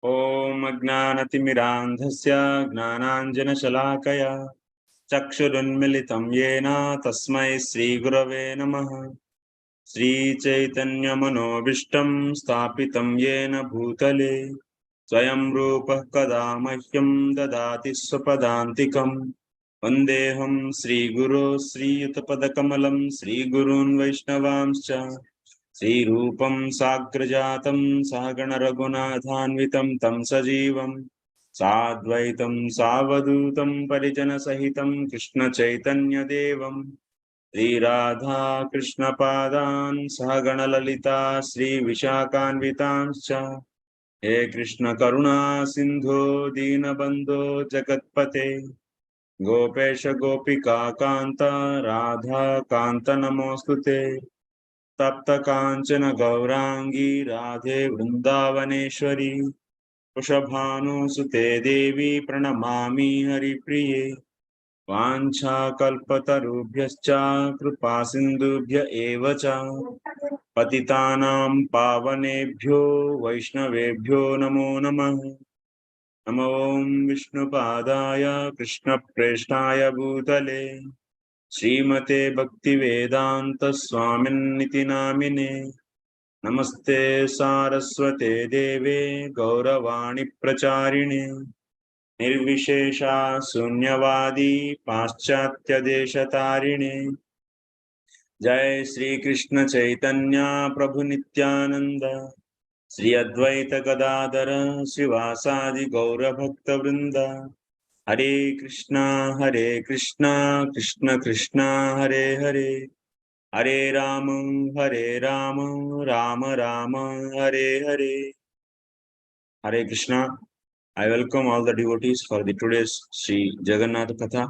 Om Ajnanatimirandhasya Gnananjanashalakaya Chakshurunmilitam Yena Tasmai Sri Gurave Namaha. Sri Chaitanya Manobishtam Sthapitam Yena Bhutale Swayam Rupa Kadamahyam Dadati Swapadantikam Vandeham Sri Guru Sri Yutapadakamalam Sri Gurun Vaishnavamscha Sri Rupam Sagrajatam Sahagana Raghunathanvitam Tam Sajivam Sadvaitam Savadutam Parijana Sahitam Krishna Chaitanya Devam Sri Radha Krishna Padan Sahagana Lalita Sri Vishakhanvitanscha He Krishna Karuna Sindhu Dinabandhu Jagatpate Gopesha Gopika Kanta Radha Kanta Namostute Tapta Kanchana Gaurangi Radhe Vrindavaneshwari Kushabhanu Sute Devi Pranamami Hari Priye Vancha Kalpatarubhyascha Kripa Sindhubhya Evacha Patitanam Pavanebhyo Vaishnavebhyo Namo Namah Namo Om Vishnu Padaya Krishna Preshnaya Bhutale Srimate Bhakti Vedanta Swamin Niti Namine Namaste Saraswate Deve Gauravani Pracharine Nirvishesha Sunyavadi Paschatya Deshatarine Jai Sri Krishna Chaitanya Prabhu Nityananda Sri Advaita Gadadara Srivasadi Gaura Bhakta Vrinda Hare Krishna Krishna Krishna Hare Hare Hare Rama Rama Rama Hare Hare. Hare Krishna. I welcome all the devotees for the today's Sri Jagannātha Kathā.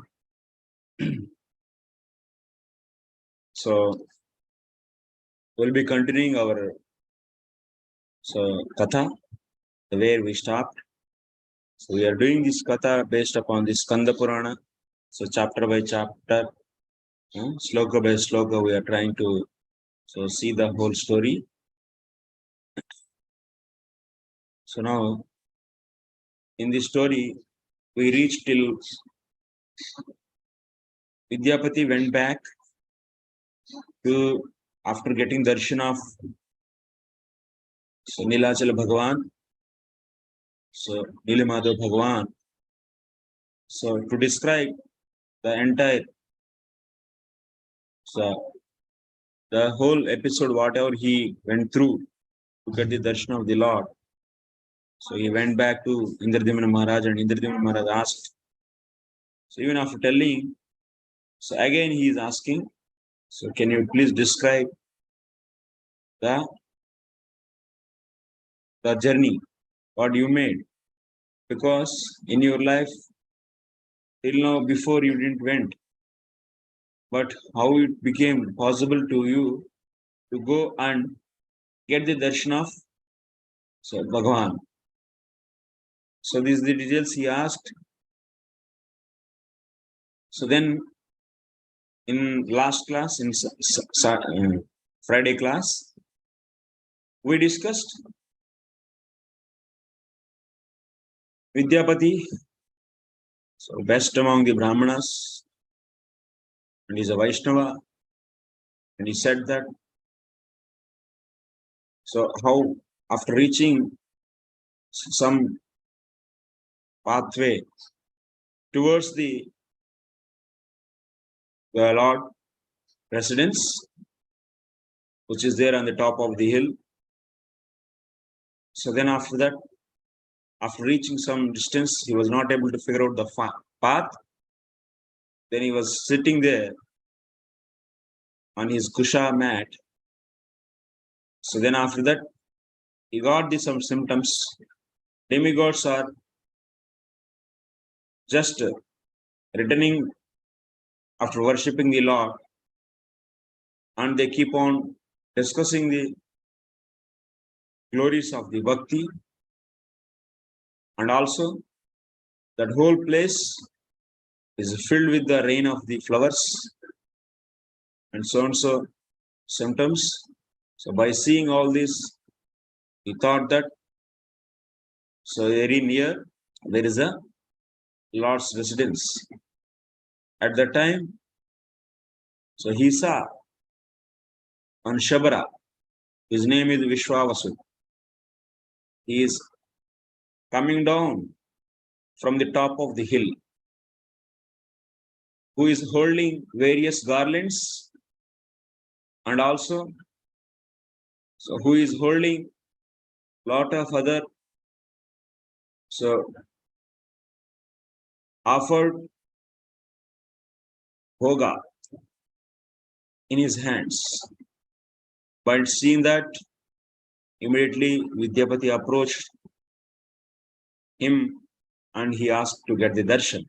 So we'll be continuing our Kathā, where we stopped. So we are doing this Kathā based upon the Skanda Puraṇa. So chapter by chapter, sloka by sloka, we are trying to see the whole story. So now, in this story, we reached till Vidyapati went back to, after getting darshan of Nilachala Bhagavan, Nilamadhav Bhagavan. So to describe the entire, the whole episode, whatever he went through to get the darshan of the Lord. So he went back to Indradimana Maharaj, and Indradimana Maharaj asked. So even after telling, so again he is asking, so can you please describe the journey, what you made? Because in your life, till now, before you didn't went, but how it became possible to you to go and get the darshan of Bhagavan. So these are the details he asked. So then, in last class, in Friday class, we discussed Vidyapati, so best among the Brahmanas, and he's a Vaishnava, and he said that, so how after reaching some pathway towards the Lord residence, which is there on the top of the hill. So then after that, after reaching some distance, he was not able to figure out the path. Then he was sitting there on his kusha mat. So then after that, he got some symptoms. Demigods are just returning after worshipping the Lord, and they keep on discussing the glories of the bhakti, and also that whole place is filled with the rain of the flowers and so symptoms. So by seeing all this, he thought that So very near, there is a Lord's residence. At that time, so he saw on Shabara, his name is Vishwavasu. He is coming down from the top of the hill, who is holding various garlands, and also so who is holding lot of other offered bhoga in his hands. But seeing that, immediately Vidyapati approached him and he asked to get the darshan.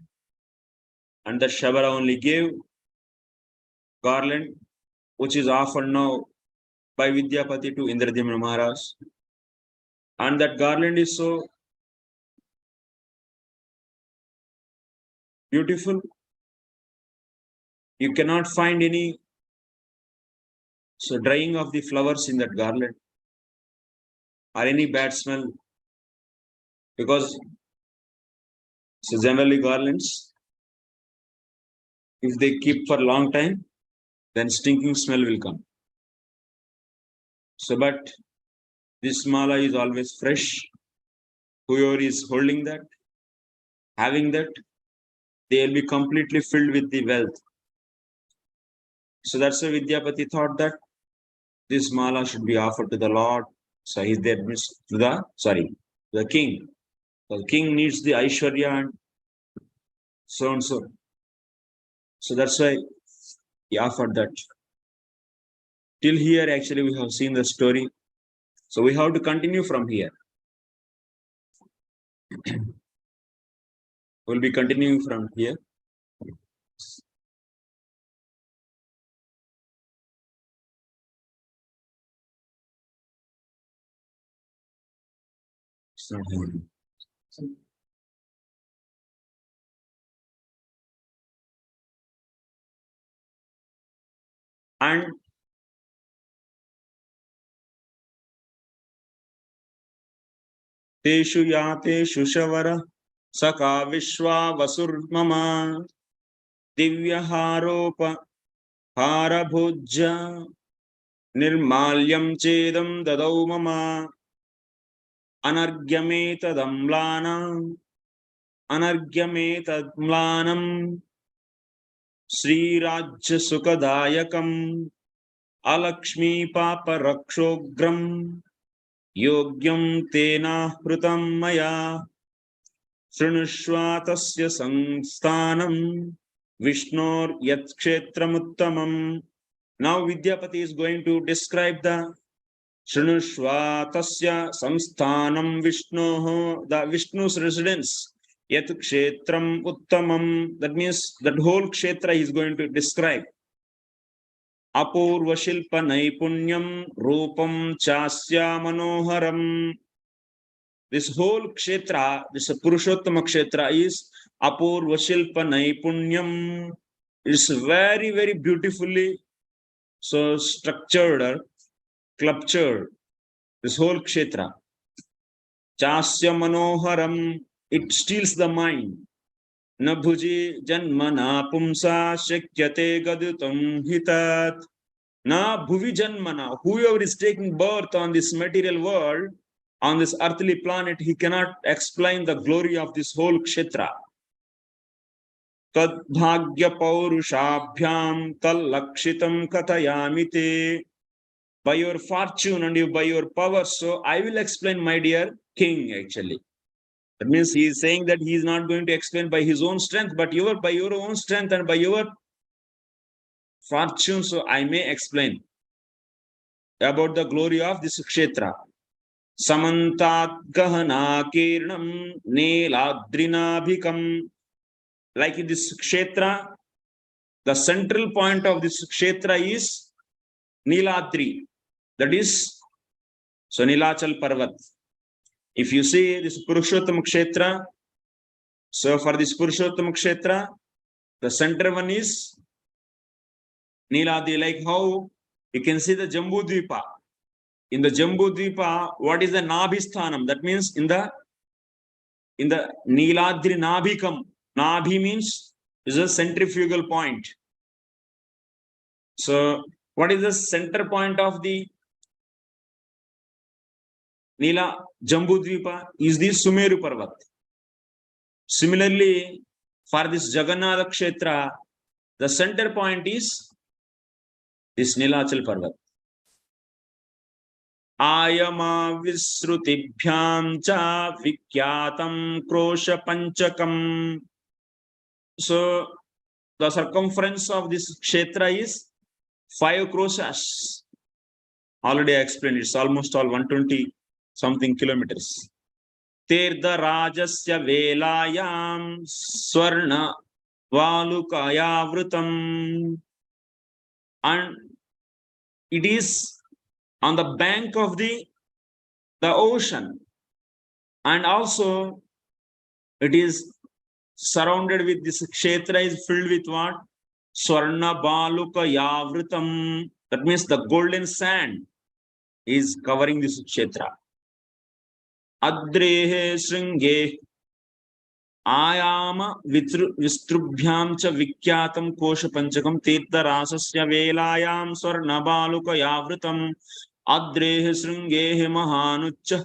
And the Shabara only gave garland, which is offered now by Vidyapati to Indradyumna Maharaj. And that garland is so beautiful. You cannot find any drying of the flowers in that garland or any bad smell, because generally garlands, if they keep for a long time, then stinking smell will come. So, but this mala is always fresh. Whoever is holding that, having that, they will be completely filled with the wealth. So that's why Vidyapati thought that this mala should be offered to the Lord. So he's there to the king. The king needs the Aishwarya and so and so. So that's why he offered that. Till here, actually, we have seen the story. So we have to continue from here. We'll be continuing from here. And Teshu Yateshu Shavara Saka Vishwa Vasurmama Divya Haropa Harabhujja Nirmalyam Chedam Dadau Mama Anargyametadamlanam Sri Rajya Sukadayakam Alakshmi Papa Rakshogram Yogyam Tena Hrutam Maya Srunushva Tasya Samsthanam Vishnor Yat Kshetramuttamam. Now Vidyapati is going to describe the Srunushva Tasya Samsthanam Vishnoho, the Vishnu's residence. Yat Kshetram Uttamam. That means that whole Kshetra is going to describe. Apurva Shilpa Naipunyam Rupam Chasya Manoharam. This whole Kshetra, this Purushottama Kshetra is Apurva Shilpa Naipunyam. It's very, very beautifully structured, sculptured. This whole Kshetra. Chasya Manoharam. It steals the mind. Na bhuji janmana pumsa shakyate gadutam hitat. Na bhuvi janmana. Whoever is taking birth on this material world, on this earthly planet, he cannot explain the glory of this whole Kshetra. Tad bhagya paurushabhyam tal lakshitam kathayamite. By your fortune and by your power, so I will explain, my dear king, actually. That means he is saying that he is not going to explain by his own strength, but by your own strength and by your fortune, so I may explain about the glory of this Kshetra. Samantat Gahana Kirnam Neeladrinabhikam. Like in this Kshetra, the central point of this Kshetra is Neeladri. That is, so Nilachal Parvat. If you see this Purushottama Kshetra, so for this Purushottama Kshetra, the center one is Neeladri. Like how you can see the Jambu Dvipa. In the Jambu Dvipa, what is the Nabhisthanam? That means in the in the Niladri Nabhikam. Nabhi means is a centrifugal point. So, what is the center point of the Nila Jambudvipa? Is the Sumeru Parvat. Similarly, for this Jagannātha Kshetra, the center point is this Nilachal Parvat. Ayama Visrutibhyam cha Vikyatam Krosha Panchakam. So, the circumference of this Kshetra is 5 kroshas. Already I explained, it's almost all 120 something kilometers. Tirtha Rajasya Velayam Swarna Valukaya Vrutam. And it is on the bank of the ocean. And also it is surrounded with this Kshetra is filled with what? Swarna Baluka Yavritam. That means the golden sand is covering this Kshetra. Adrehe Sringe Ayama Vistrubhyam cha Vikyatam Kosha Panchakam Tirtha Rasasya Velayam Swarna Baluka Yavritam Adrehe Sringe Mahanucha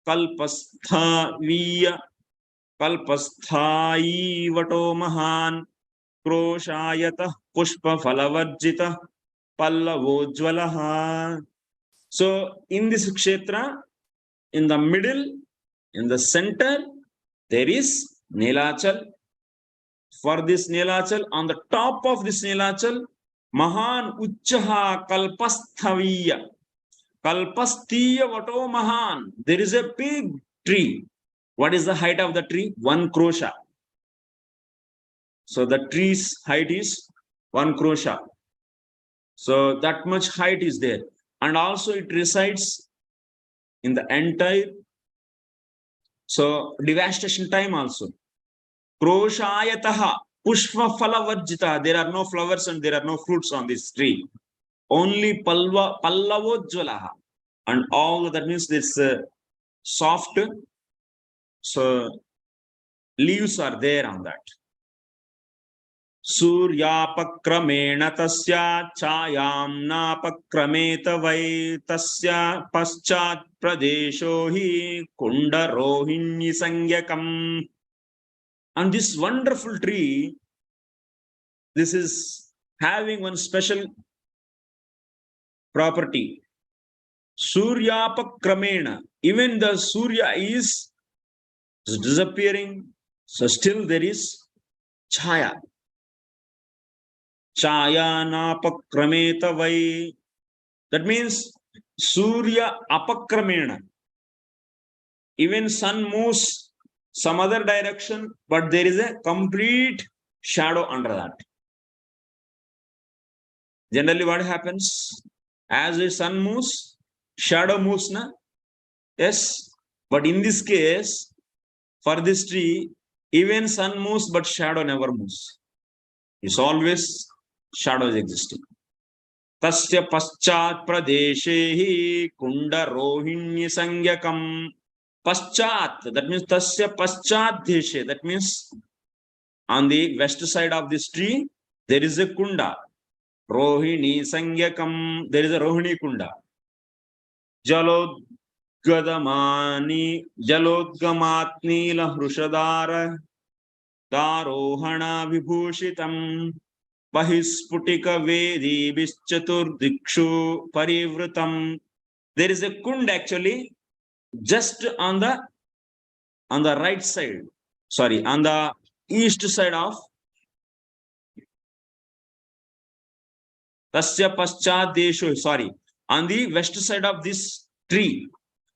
Kalpasthaviya Kalpasthai Vato Mahan Kroshayata Pushpa Falavarjita Pallavojvalaha. So in this Kshetra, in the middle, in the center, there is Nilachal. For this Nilachal, on the top of this Nilachal, Mahan Uchaha Kalpasthaviya. Kalpasthiya Vato Mahan. There is a big tree. What is the height of the tree? 1 krosha. So the tree's height is 1 krosha. So that much height is there. And also it resides in the entire, so devastation time also. Kroshayataha Pushpa Falavarjita. There are no flowers and there are no fruits on this tree. Only Pallavojvalaha. And all that means this soft, so leaves are there on that. Suryapakramena tasya chayam napakrameta vai tasya paschat pradesho hi kunda rohini sangyakam. And this wonderful tree, this is having one special property. Suryapakramena, even the Surya is disappearing, so still there is chaya. Chaya napakrameta vai. That means Surya apakramena. Even sun moves some other direction, but there is a complete shadow under that. Generally, what happens? As the sun moves, shadow moves, na? Yes. But in this case, for this tree, even sun moves, but shadow never moves. It's always shadows existing. Tasya paschat pradeshehi kunda rohini sangyakam. Paschat, that means tasya paschat deshe. That means on the west side of this tree, there is a kunda. Rohini sangyakam. There is a rohini kunda. Jalodgamatni la hrushadara darohana vibhushitam. Bahisputika Vedi Vischatur Dikshu Parivrutam. There is a kund actually just on the right side. Sorry, on the east side of Tasya Paschat Desho. Sorry, on the west side of this tree.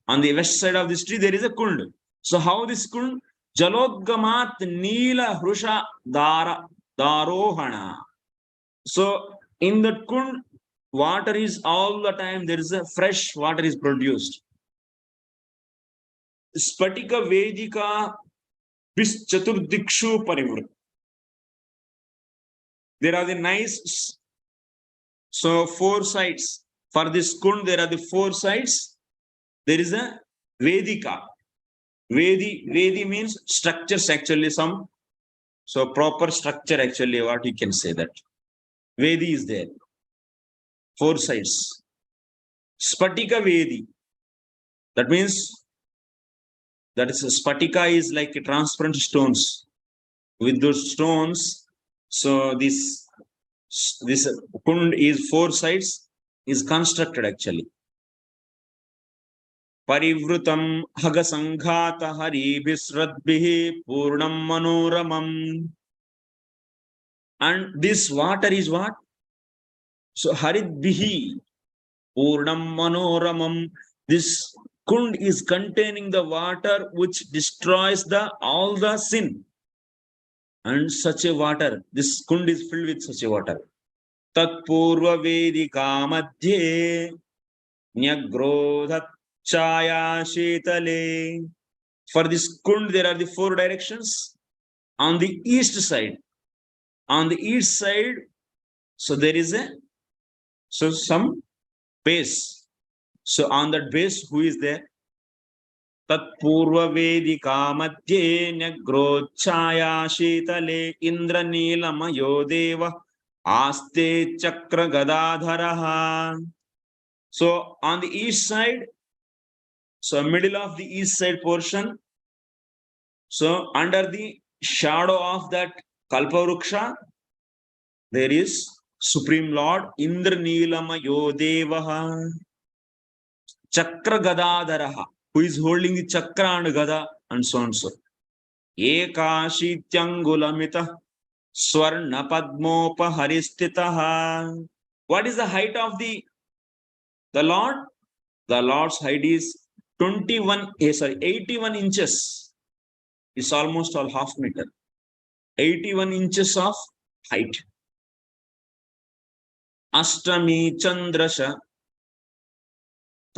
On the west side of this tree, there is a kund. So how this kund? Jalodgamat Nila Hrusha Darohana. So in that kund, water is all the time, there is a fresh water is produced. Spatika Vedika Vischaturdikshu Parivrit. There are the nice, so 4 sides. For this kund, there are the 4 sides. There is a Vedika. Vedi means structures actually some. So proper structure actually what you can say that. Vedi is there. 4 sides. Spatika Vedi. That means that is Spatika is like transparent stones. With those stones, so this kund is 4 sides is constructed actually. Parivrutam Hagasanghata Haribhisradbihi Purnam Manoramam. And this water is what? So Haridbihi Purnam Manoramam. This kund is containing the water which destroys all the sin. And such a water, this kund is filled with such a water. Tat Purva Vedika Madhye Nyagrodhat Chaya Shetale. For this kund, there are the 4 directions. On the east side, so there is some base. So on that base, who is there? Tat Purva Vedika Madhye Nyagrochaya Shetale Indra Nilamayo Deva Aste Chakra Gadadharaha. So on the east side, so middle of the east side portion, so under the shadow of that Kalpavruksha, there is Supreme Lord Indra Nilamayo Devaha Chakra Gadadharaha, who is holding the chakra and gada and so and so. Ekashityangulamita Swarna Padmopa Haristitaha. What is the height of the Lord? The Lord's height is 81 inches. It's almost all half meter. 81 inches of height. Ashtami Chandrasha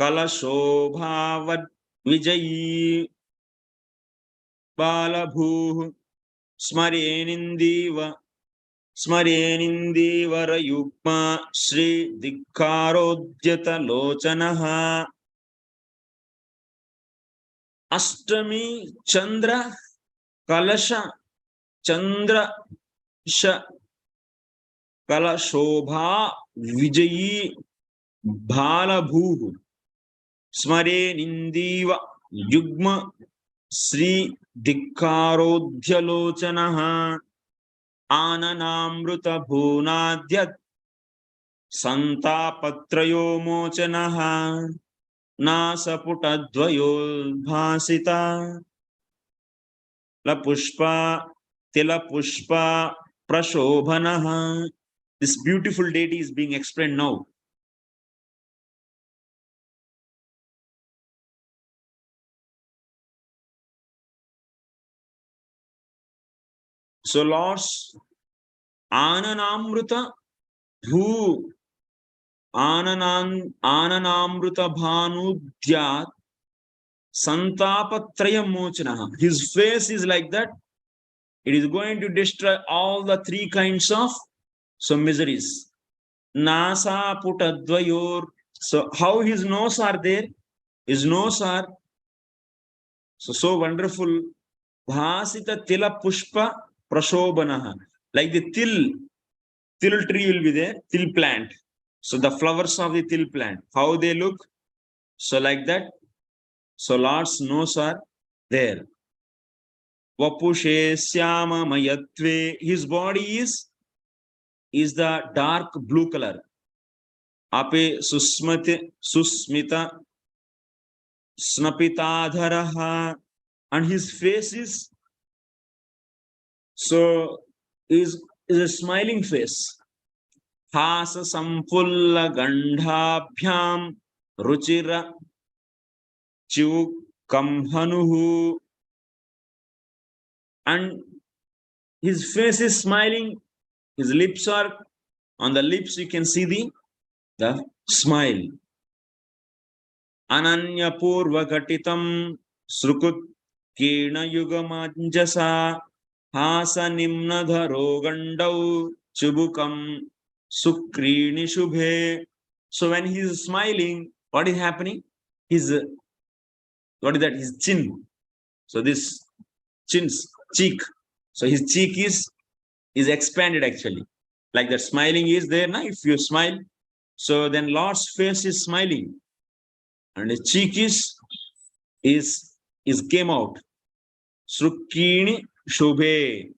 Kalashobhavad Vijayi Balabhu Smarenindiva Rayukma Sri Dikkarodhyata Lochanaha. Ashtami Chandra Kalasha Chandra Sha Kalashobha Vijayi Balabhu Smarenindiva Yugma Sri Dikkarodhyalochanaha Ananamruta Bhunadyat Santapatrayo Mochanaha Nasaputadvayo Bhasita La Pushpa Tila Pushpa Prashobhanaha. This beautiful deity is being explained now. So Lord's Ananamruta Bhu Ananamruta Bhanudyat Santapatraya Mochanaha. His face is like that. It is going to destroy all the 3 kinds of miseries. Nasa Putadvayor. So how his nose are there? His nose are so wonderful. Bhasita Tila Pushpa Prashobhanaha. Like the til tree will be there, til plant. So the flowers of the til plant, how they look? So like that. So Lord's nose are there. Vapushe Syama Mayatve. His body is the dark blue color. Ape Susmita Snapitadharaha. And his face is is a smiling face. Hasa Sampulla Gandhabhyam Ruchira Chivukamhanuhu. And his face is smiling. His lips are on the lips. You can see the smile. Ananya Purva Gatitam Srukut Kena Yugamanjasa Hasa Nimnadharo Gandau Chubukam Sukrini Shubhe. So when he is smiling, what is happening? What is that? His chin. So this cheek. So his cheek is expanded actually. Like that smiling is there now. If you smile, so then Lord's face is smiling. And his cheek is came out. Srukkini Shubhe.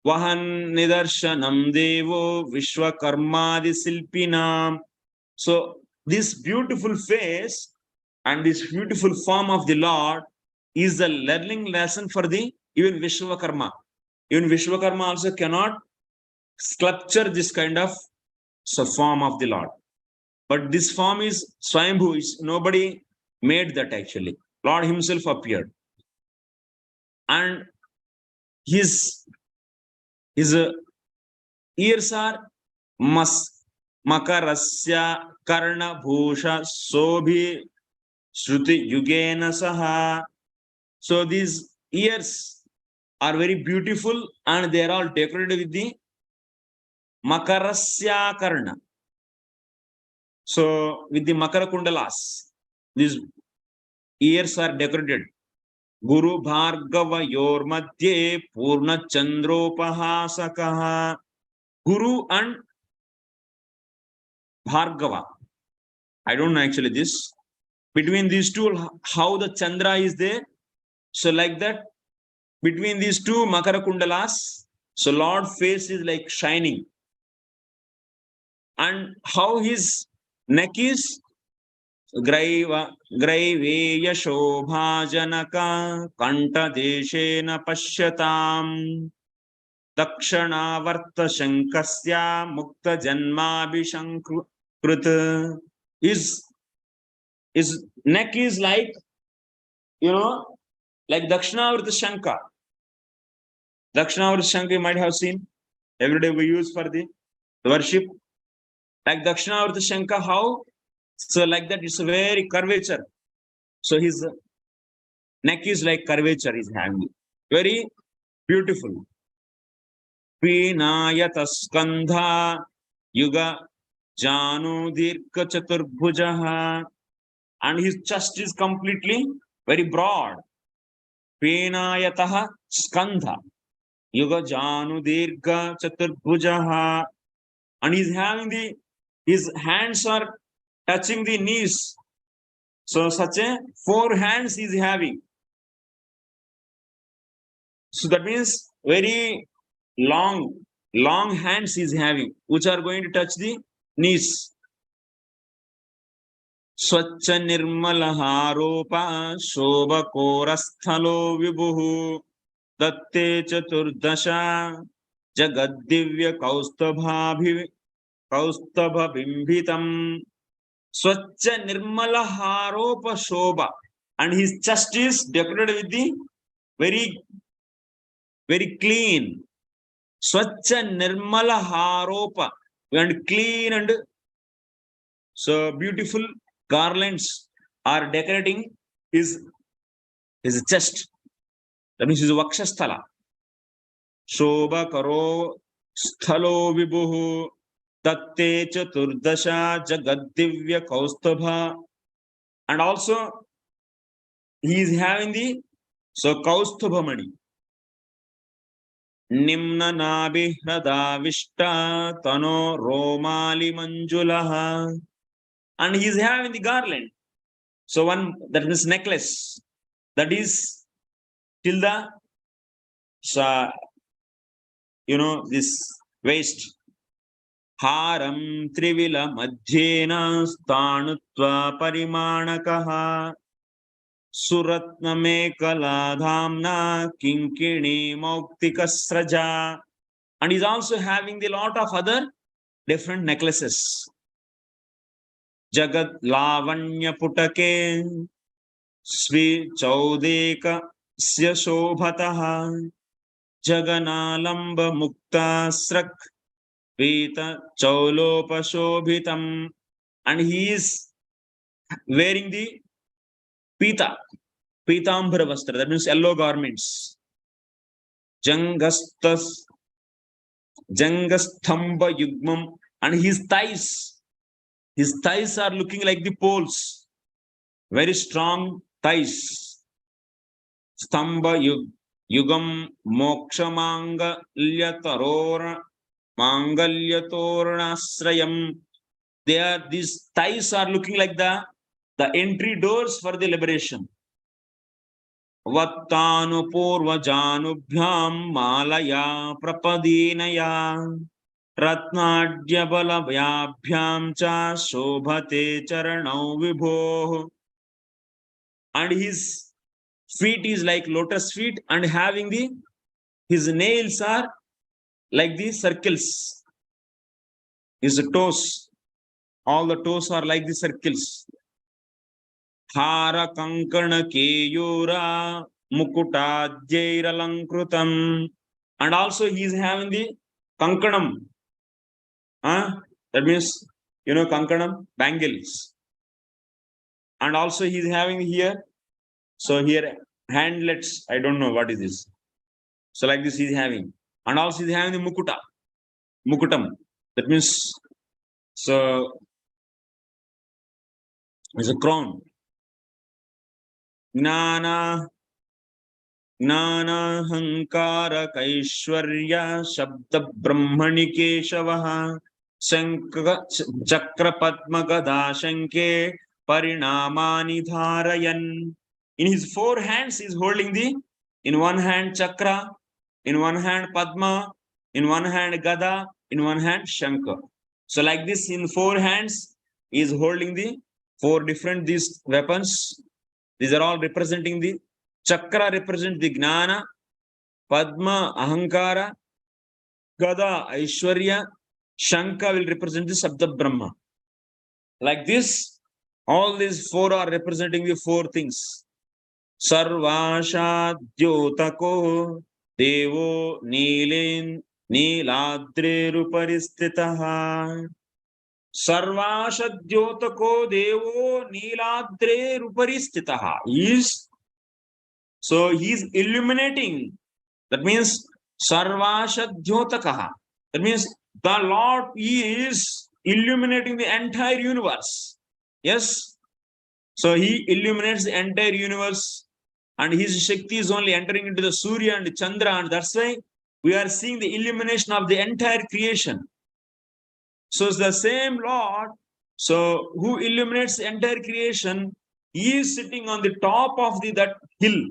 Vahan Nidarshanam Devo Vishwakarmadi Silpinam. So this beautiful face and this beautiful form of the Lord is the learning lesson for the even Vishwakarma. Even Vishwakarma also cannot sculpture this kind of form of the Lord. But this form is Swayambhu. Nobody made that actually. Lord himself appeared. And his ears are Makarasya Karna Bhusha Sobhi Shruti Yugena Saha. So these ears are very beautiful and they are all decorated with the Makarasya Karna. So with the Makara Kundalas, these ears are decorated. Guru Bhargava Yor Madhye Purna Chandropahasakaha. Guru and Bhargava. I don't know actually this. Between these two, how the Chandra is there. So like that, between these two Makara Kundalas, so Lord face is like shining. And how his neck is Graiveya Shobhajanaka Kanta Deshena Pashyatam Dakshanavarta Shankasya Mukta Janmabhishankrut. His neck is like, like Dakshanavarta Shanka. Dakshanavarta Shanka you might have seen. Every day we use for the worship. Like Dakshanavarta Shanka, how? So like that, it's a very curvature. So his neck is like curvature is having. Very beautiful. Vinayata Skanda Yuga Janu Dirka Chaturbhujaha. And his chest is completely very broad. Vinayataha Skanda Yuga Janu Dirka Chaturbhujaha. And he's having his hands are touching the knees. So such a 4 hands he's having. So that means very long hands he's having, which are going to touch the knees. Swachha nirmala haropa shobha korasthalo vibhuhu datte chaturdasha jagadivya kaustubha bimbitam. Swachha nirmala haropa shobha. And his chest is decorated with the very, very clean. Swachha nirmala haropa. And clean and so beautiful garlands are decorating his chest. That means his vakshasthala. Shobha karo sthalo vibhuhu datte chaturdasha jagadivya kaustubha. And also he is having the kaustubha mani. Nimna nabi hradavishta tano romali manjulaha. And he is having the garland. So one, that means necklace. That is till the, this waist. Haram trivila madhyena stanutva parimanakaha suratna mekala dhamna kinkini mauktika sraja. And he's also having the lot of other different necklaces. Jagat lavanya putake svi chaudeka sya shobhataha jaganalamba mukta srak Pita Chaulopashobhitam. And he is wearing the Pita, Pitambhara Vastra, that means yellow garments. Jangasthamba Yugmam. And his thighs are looking like the poles. Very strong thighs. Stamba Yugam Moksha Mangalyatornasrayam. These ties are looking like the entry doors for the liberation. Vattanu Purvajanubhyam Malaya Prapadinaya Ratnadya Balavayabhyam Cha Shobhate Charanau Vibho. And his feet is like lotus feet, and having his nails are like the circles. His toes, all the toes are like the circles. Hara kankana keyura mukuta jairalankrutam. And also he is having the kankanam. That means, kankanam, bangles. And also he is having here, so here handlets, I don't know what is this. So like this he is having. And also he is having the mukutam. That means, so it's a crown. Gnana hankara kaishwarya shabda brahmani keshavaha chakra padma gada shanke parinamani dharayan. In his four hands he is holding in one hand chakra, in one hand padma, in one hand gada, in one hand shankar. So like this, in four hands he is holding the four different these weapons. These are all representing the chakra, represent the gnana, padma ahankara, gada aishwarya, shanka will represent the sabda brahma. Like this, all these four are representing the four things. Sarvasha dyotako devo niladre ruparistitaha. Sarvashadhyotako devo niladre ruparistitaha. So he is illuminating. That means Sarvashadhyotakaha. That means the Lord is illuminating the entire universe. Yes. So he illuminates the entire universe, and his Shakti is only entering into the Surya and the Chandra, and that's why we are seeing the illumination of the entire creation. So it's the same Lord, so who illuminates the entire creation, he is sitting on the top of that hill,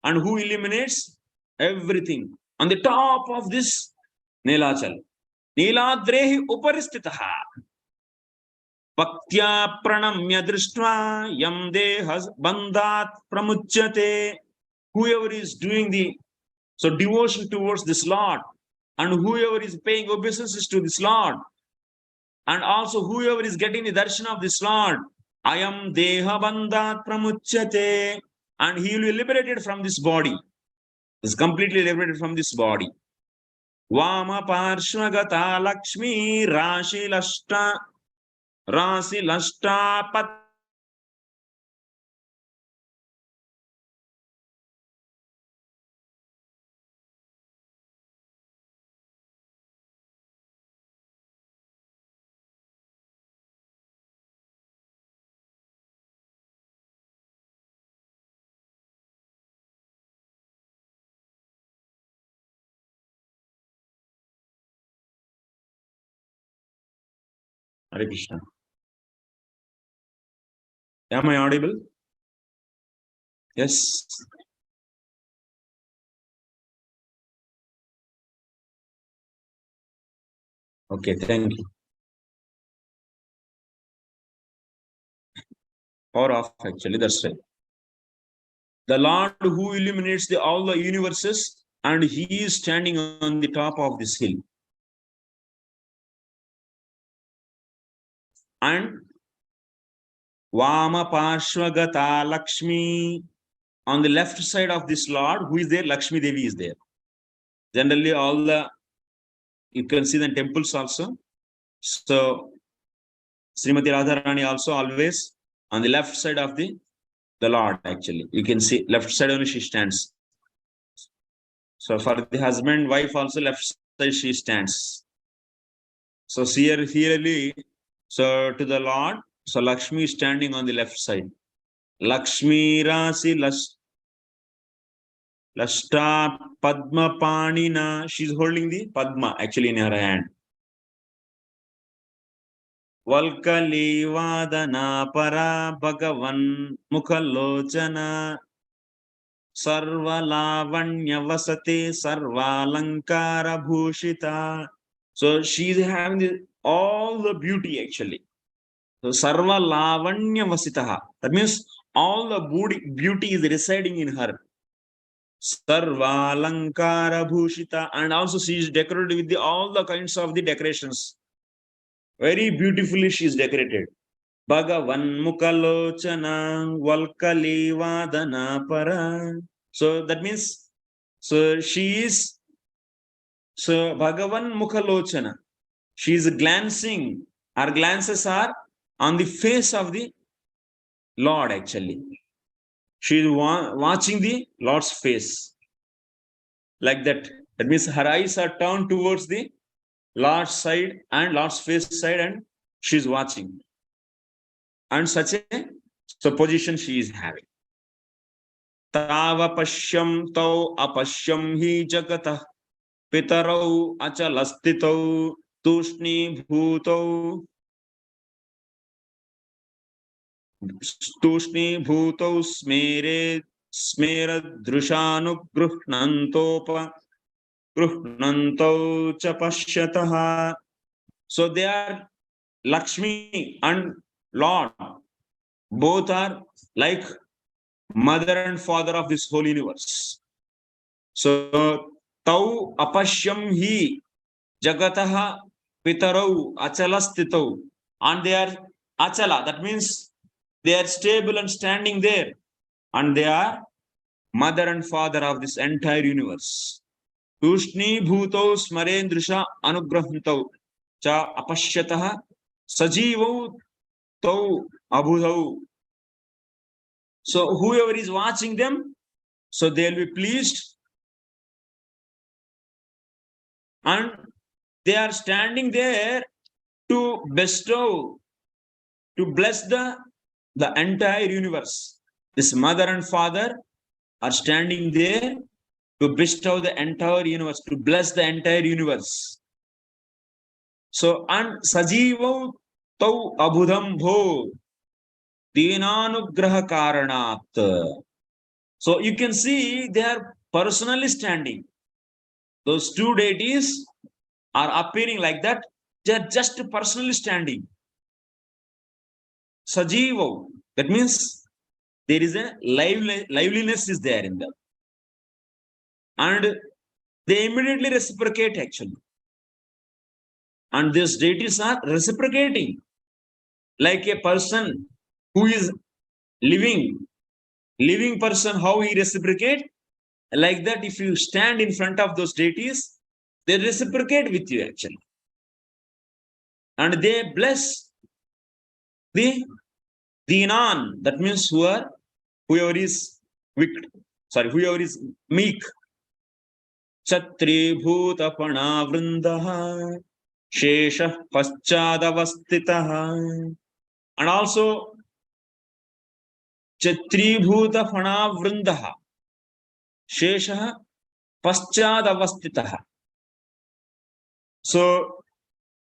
and who illuminates everything on the top of this Nilachal. Niladrehi uparistitaha. Bhaktya pranamya drishtva yam dehas bandhat pramuchyate. Whoever is doing devotion towards this Lord, and whoever is paying obeisances to this Lord, and also whoever is getting the darshan of this Lord, ayam deha bandhat pramuchyate, and he will be liberated from this body. Is completely liberated from this body. Vama parshvagata lakshmi rashi lashta pat. Hare Krishna. Am I audible? Yes. Okay, thank you. Or off, actually, that's right. The Lord who illuminates all the universes, and he is standing on the top of this hill. And Vama Parshvagata Lakshmi, on the left side of this Lord, who is there? Lakshmi Devi is there. Generally, you can see the temples also. So, Srimati Radharani also always on the left side of the Lord, actually. You can see left side only she stands. So, for the husband, wife also left side she stands. So, clearly, so to the Lord, so Lakshmi is standing on the left side. Lakshmi Rasi Lashta Padma Panina. She's holding the Padma actually in her hand. Valkali Vadana Para Bhagavan Mukhalochana Sarvalavanya Vasate Sarvalankara Bhushita. So she's having all the beauty actually. So Sarva Lavanya Vasitaha. That means all the beauty is residing in her. Sarva Lankara Bhushita. And also she is decorated with all the kinds of the decorations. Very beautifully she is decorated. Bhagavan Mukhalochana Valkali Vadana Para. So that means, so she is, so Bhagavan Mukhalochana. She is glancing. Her glances are on the face of the Lord actually. She is watching the Lord's face. Like that. That means her eyes are turned towards the Lord's side and Lord's face side, and she is watching. And such a position she is having. Tava pashyam tau apashyam hi jagatah pitarau achalastitau tushni bhutau smere drushanu gruhnantau cha pashyatah. So they are Lakshmi and Lord. Both are like mother and father of this whole universe. So tau apashyam hi jagataha pitarau achalastitau. And they are achala. That means they are stable and standing there. And they are mother and father of this entire universe. Tushni bhutau smarendrisha anugrahantau cha apashyatah sajivau tau abhudau. So whoever is watching them, so they will be pleased. And they are standing there to bestow, to bless the entire universe. This mother and father are standing there to bestow the entire universe, to bless the entire universe. So, and Sajiva Tau Abhudam Bho Dinanugraha Karanat. So you can see they are personally standing. Those two deities are appearing like that. They are just personally standing. Sajiva. That means there is a liveliness is there in them. And they immediately reciprocate actually. And these deities are reciprocating. Like a person who is living person, how he reciprocate. Like that, if you stand in front of those deities, they reciprocate with you actually. And they bless the Dinan. That means whoever is meek. Chatri bhutapana vrindaha shesha paschadavastitaha. And also Chatri bhutapana vrindaha shesha paschadavastitaha. So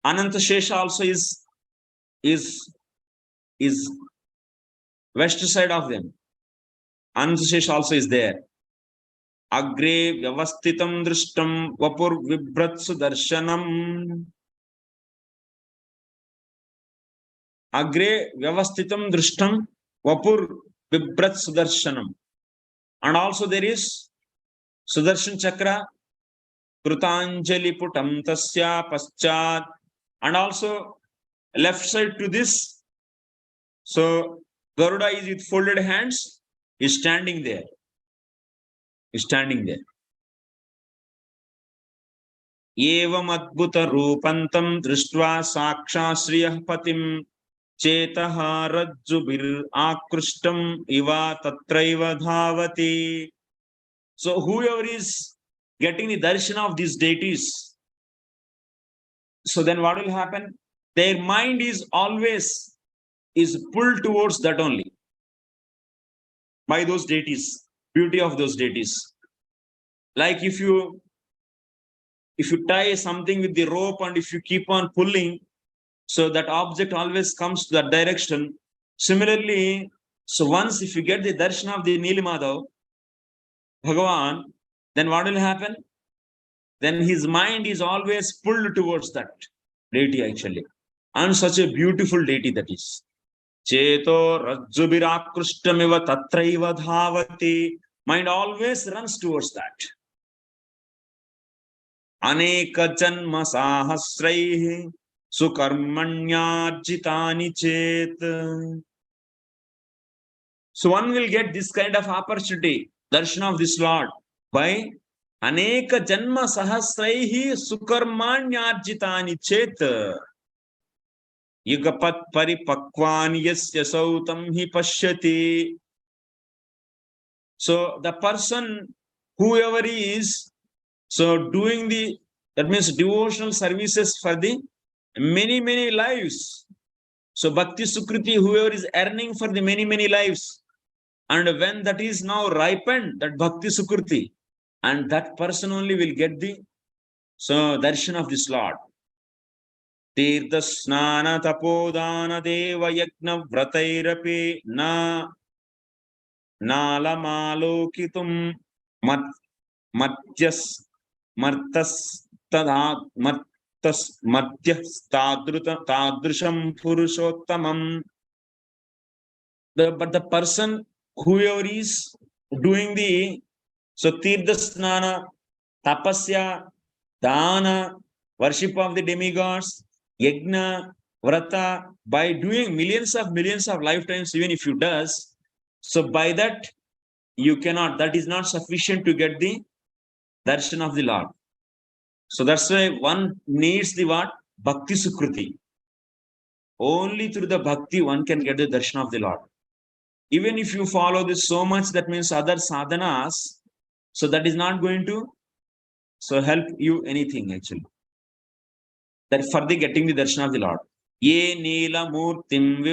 Ananta Shesha also is west side of them. Ananta Shesha also is there. Agre vyavastitam drishtam vapur vibratsu darshanam. Agre vyavastitam drishtam vapur vibratsu darshanam. And also there is Sudarshan Chakra, Krutanjali Putam Tasya Paschat. And also left side to this. So Garuda is with folded hands, is standing there. Evam adbhuta rupantam drishtva saksha shriyah patim chetaha rajjubir akrishtam iva tatraiva dhavati. So whoever is getting the darshan of these deities, so then what will happen? Their mind is always pulled towards that only by those deities, beauty of those deities. Like if you tie something with the rope and if you keep on pulling, so that object always comes to that direction. Similarly, so once if you get the darshan of the Nilmadhav, Bhagavan, then what will happen? Then his mind is always pulled towards that deity actually. And such a beautiful deity that is. Cheto Rajjubirakrushtamiva Tatraiva Dhavati. Mind always runs towards that. Aneka Janma Sahasraihi Sukarmanyarjitani Chet. So one will get this kind of opportunity, darshan of this Lord, by Aneka Janma Sahasraihi Sukarmanyarjitani Chet. Yugapat Paripakwan Yasya Sautam Hi Pashyati. So the person, whoever he is, so doing that means devotional services for the many lives. So Bhakti Sukriti, whoever is earning for the many lives. And when that is now ripened, that Bhakti Sukriti, and that person only will get the darshan of this Lord. Tirtha Snana Tapodana Deva Yajna Vratairapi Na Nalamalokitum Matyas Martas Matyas Tadrusham Purushottamam. But the person, whoever is doing the Tirtha Snana, Tapasya, Dana, worship of the demigods, Yajna, Vrata, by doing millions of lifetimes, even if you does, so by that you cannot, that is not sufficient to get the darshan of the Lord. So that's why one needs the what? Bhakti Sukriti. Only through the bhakti one can get the darshan of the Lord. Even if you follow this so much, that means other sadhanas, so that is not going to help you anything actually. That for the getting the darshan of the Lord. Ye Neela Murtim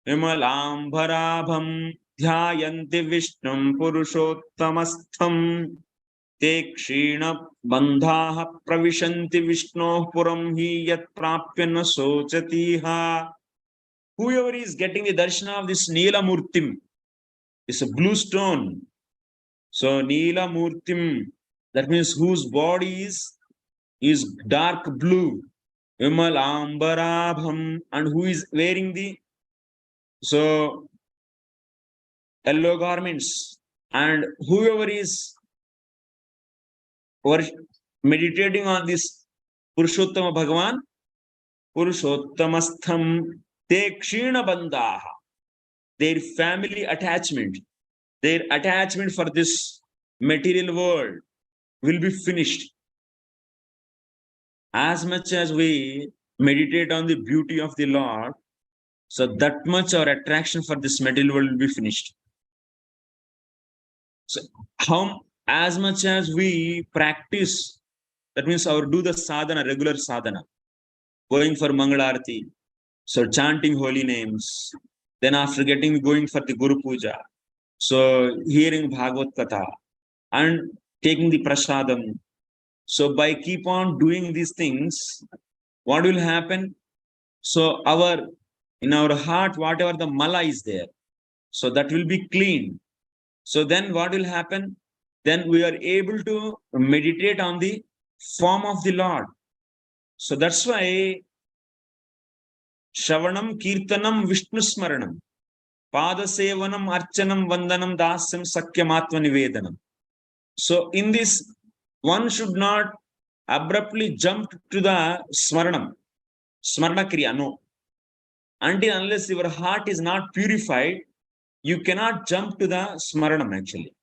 Vimalambarabham Dhyayanti Vishnum Purushottamastham Te Kshina Bandhaha Pravishanti Vishno Puram Hi Yat Prapyana Sochatiha. Whoever is getting the darshan of this Neela Murtim, is a blue stone. So Neela Murtim, that means whose body is dark blue. Vimalambarabham, and who is wearing the yellow garments. And whoever is meditating on this Purushottama Bhagavan, Purushottamastham Te Kshina Bandhaha, their family attachment, their attachment for this material world will be finished. As much as we meditate on the beauty of the Lord, so that much our attraction for this material world will be finished. So as much as we practice, that means do the sadhana, regular sadhana, going for Mangalarti, so chanting holy names, then after going for the Guru Puja, so hearing Bhagavad Kathā and taking the prasadam. So by keep on doing these things, what will happen? So in our heart, whatever the mala is there, so that will be clean. So then what will happen? Then we are able to meditate on the form of the Lord. So that's why Shravanam, Kirtanam, Vishnu Smaranam, Pada Sevanam, Archanam, Vandanam, Dasyam, Sakyamatma Nivedanam. So in this, one should not abruptly jump to the Smaranam, Smarana Kriya, no. Until unless your heart is not purified, you cannot jump to the Smaranam actually.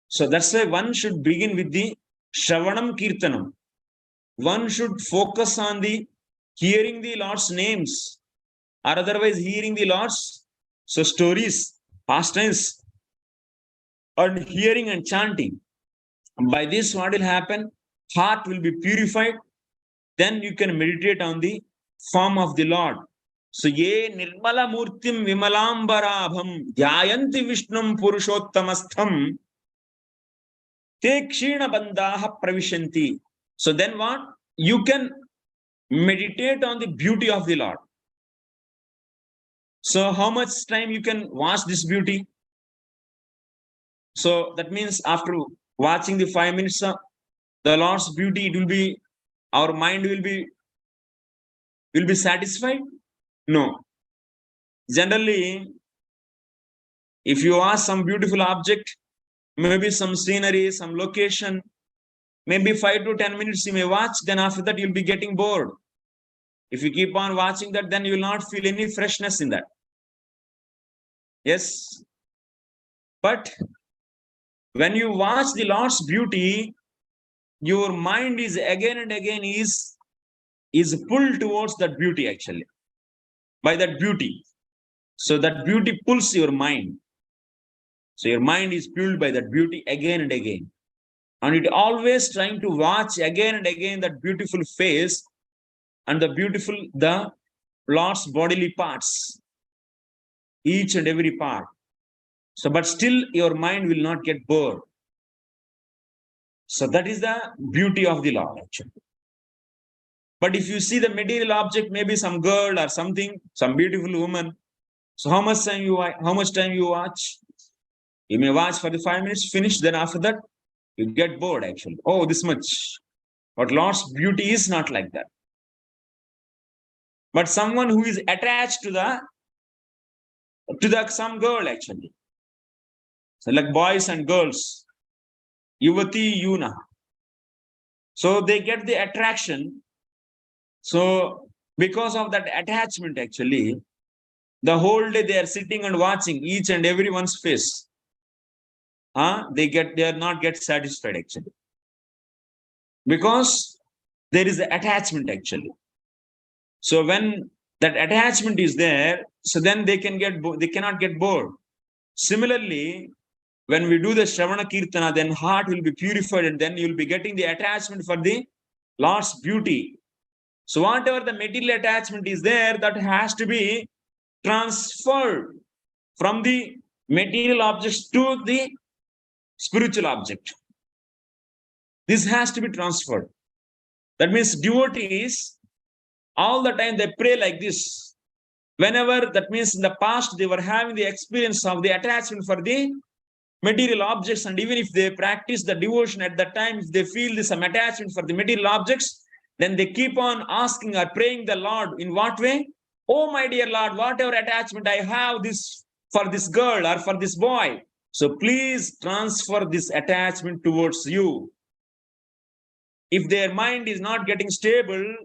So that's why one should begin with the Shravanam Kirtanam. One should focus on the hearing the Lord's names, or otherwise hearing the Lord's stories, pastimes, and hearing and chanting. By this, what will happen? Heart will be purified. Then you can meditate on the form of the Lord. So, ye nirmala murtim vimalambarabham dhyayanti vishnum purushottamastham Te kshina bandhaha pravishanti. So then what? You can meditate on the beauty of the Lord. So how much time you can watch this beauty? So that means after watching the 5 minutes, the Lord's beauty, it will be, our mind will be satisfied? No. Generally, if you watch some beautiful object, maybe some scenery, some location, maybe 5 to 10 minutes you may watch, then after that you'll be getting bored. If you keep on watching that, then you will not feel any freshness in that. Yes. But when you watch the Lord's beauty, your mind is again and again is pulled towards that beauty actually. By that beauty. So that beauty pulls your mind. So your mind is pulled by that beauty again and again. And it always trying to watch again and again that beautiful face and the Lord's bodily parts. Each and every part. So, but still your mind will not get bored. So that is the beauty of the Lord actually. But if you see the material object, maybe some girl or something, some beautiful woman, so how much time you watch? You may watch for the 5 minutes, finish, then after that, you get bored actually. Oh, this much. But Lord's beauty is not like that. But someone who is attached to some girl actually. So like boys and girls, Yuvati, Yuna. So they get the attraction. So because of that attachment actually, the whole day they are sitting and watching each and everyone's face. They are not get satisfied actually. Because there is the attachment actually. So when that attachment is there, so then they cannot get bored. Similarly, when we do the Shravana Kirtana, then heart will be purified and then you'll be getting the attachment for the Lord's beauty. So whatever the material attachment is there, that has to be transferred from the material objects to the spiritual object. This has to be transferred. That means devotees, all the time they pray like this. Whenever, that means in the past, they were having the experience of the attachment for the material objects, and even if they practice the devotion at that time, if they feel some attachment for the material objects, then they keep on asking or praying the Lord. In what way? Oh, my dear Lord, whatever attachment I have for this girl or for this boy, so please transfer this attachment towards you. If their mind is not getting stable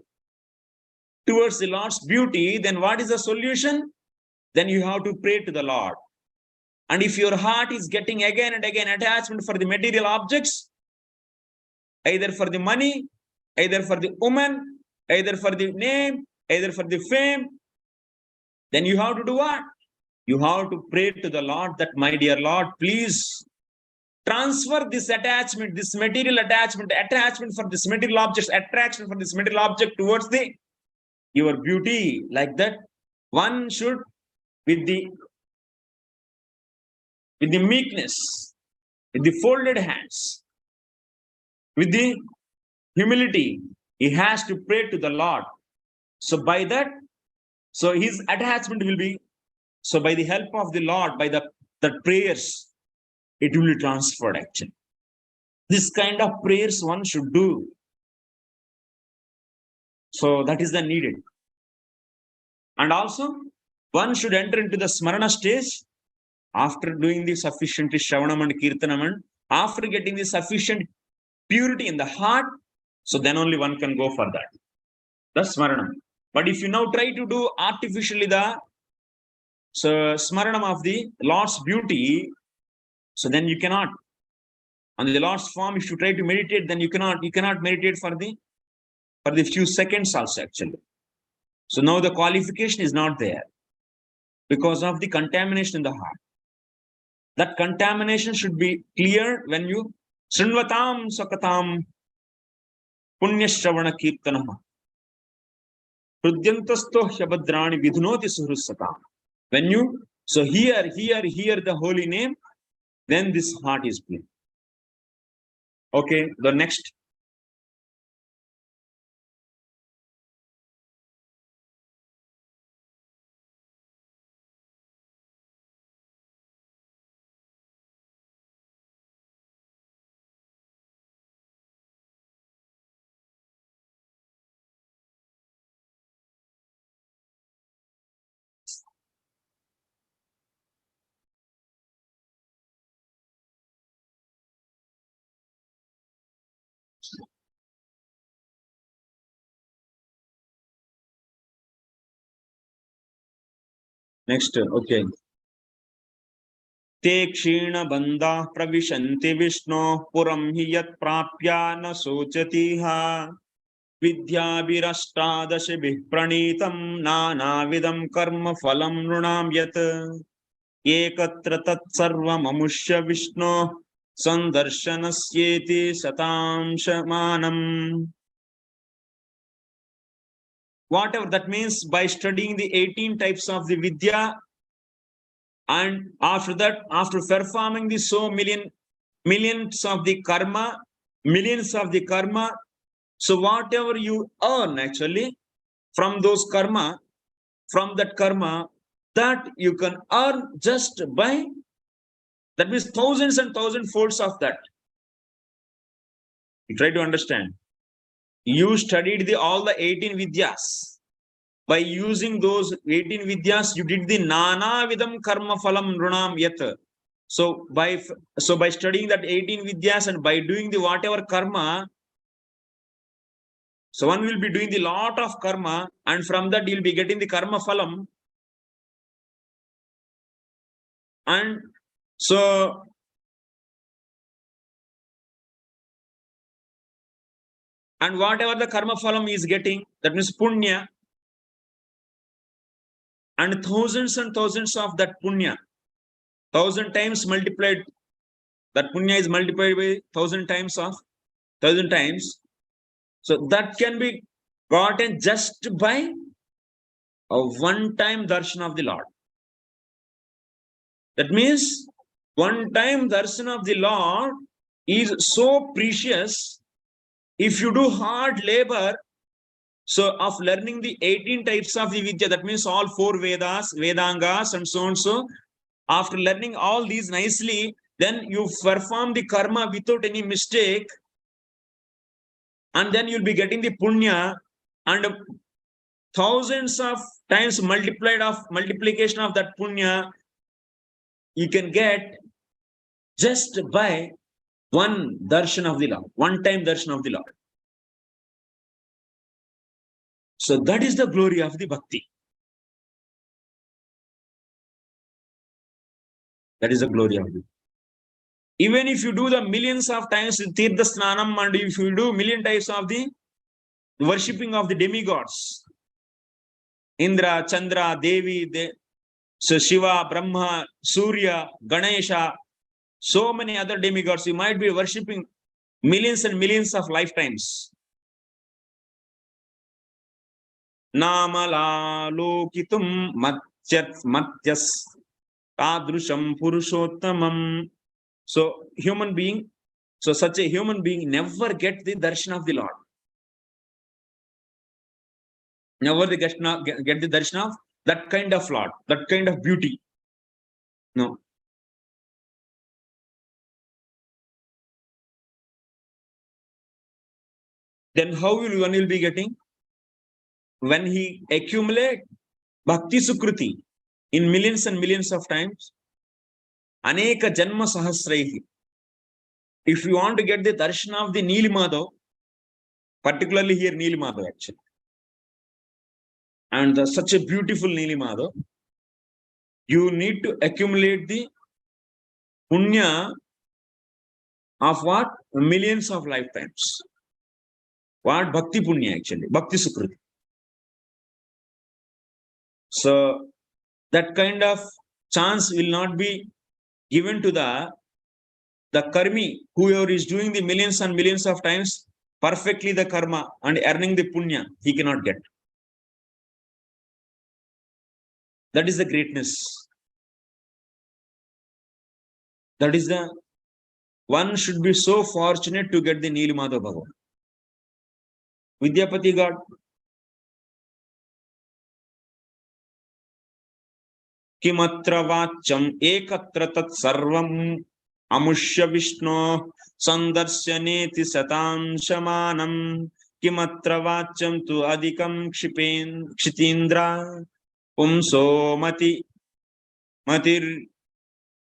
towards the Lord's beauty, then what is the solution? Then you have to pray to the Lord. And if your heart is getting again and again attachment for the material objects, either for the money, either for the woman, either for the name, either for the fame, then you have to do what? You have to pray to the Lord that, my dear Lord, please transfer this attachment, this material attachment for this material objects, attraction for this material object towards your beauty. Like that, one should, with the meekness, with the folded hands, with the humility, he has to pray to the Lord. So by that, so his attachment will be, so by the help of the Lord, by the prayers, it will be transferred actually. This kind of prayers one should do. So that is the needed. And also, one should enter into the Smarana stage after doing the sufficiently Shravanam and Kirtanam, and after getting the sufficient purity in the heart, so then only one can go for that. That's Smaranam. But if you now try to do artificially the Smaranam of the Lord's beauty, so then you cannot. On the Lord's form, if you try to meditate, then you cannot meditate for the few seconds also actually. So now the qualification is not there because of the contamination in the heart. That contamination should be cleared when you Srinvatam Sakatam Punyashravana Kirtanah Prudyantasto Shabadrani Vidunoti Surusatam. When you hear the holy name, then this heart is clean. Okay, the next. Next, okay. ते क्षीणबन्धाः प्रविशन्ति विष्णोः पुरं हि यत्प्राप्या न शोचतीह विद्याभिरष्टादशभिः प्रणीतं नानाविधं कर्मफलं नृणां यत् एकत्र तत्सर्वममुष्य विष्णोः सन्दर्शनस्येति शतांशमानम्. Whatever that means, by studying the 18 types of the vidya, and after that, after performing the millions of the karma, so whatever you earn actually from those karma, from that karma, that you can earn just by, that means thousands and thousand folds of that. You try to understand. You studied all the 18 vidyas. By using those 18 vidyas, you did the nana vidam karma phalam nrunam yat. So by studying that 18 vidyas and by doing the whatever karma, so one will be doing the lot of karma, and from that you'll be getting the karma phalam. And so and whatever the karma phalam is getting, that means punya, and thousands of that punya, 1,000 times multiplied, that punya is multiplied by 1,000 times of 1,000 times. So that can be gotten just by a one-time darshan of the Lord. That means one-time darshan of the Lord is so precious. If you do hard labor, so of learning the 18 types of the Vidya, that means all 4 Vedas, Vedangas, and so on. So after learning all these nicely, then you perform the karma without any mistake, and then you'll be getting the punya, and thousands of times multiplication of that punya you can get just by one darshan of the Lord, one-time darshan of the Lord. So that is the glory of the bhakti. That is the glory of it. Even if you do the millions of times Tirtha Snanam, and if you do million times of the worshipping of the demigods, Indra, Chandra, Devi, so Shiva, Brahma, Surya, Ganesha, so many other demigods, you might be worshipping millions and millions of lifetimes. Namalokitum matyas tadrusham purushottamam. So human being, so such a human being never get the darshan of the Lord. Never they get the darshan of that kind of Lord, that kind of beauty. No. Then how will one will be getting? When he accumulate bhakti sukruti in millions and millions of times, aneka janma sahasraihi. If you want to get the darshan of the Neelimado, particularly here Neelimado actually, and such a beautiful Neelimado, you need to accumulate the punya of what? Millions of lifetimes. What? Bhakti punya actually, bhakti sukruti. So that kind of chance will not be given to the karmi, whoever is doing the millions and millions of times perfectly the karma and earning the punya, he cannot get. That is the greatness. That is the one should be so fortunate to get the Nilimadhava Bhagavan. Vidyapati God. Kimatra vacham ekatra tat sarvam amushya vishno sandarshyaneti satam shamanam kimatra vacham tu adikam kshitindra pumso matir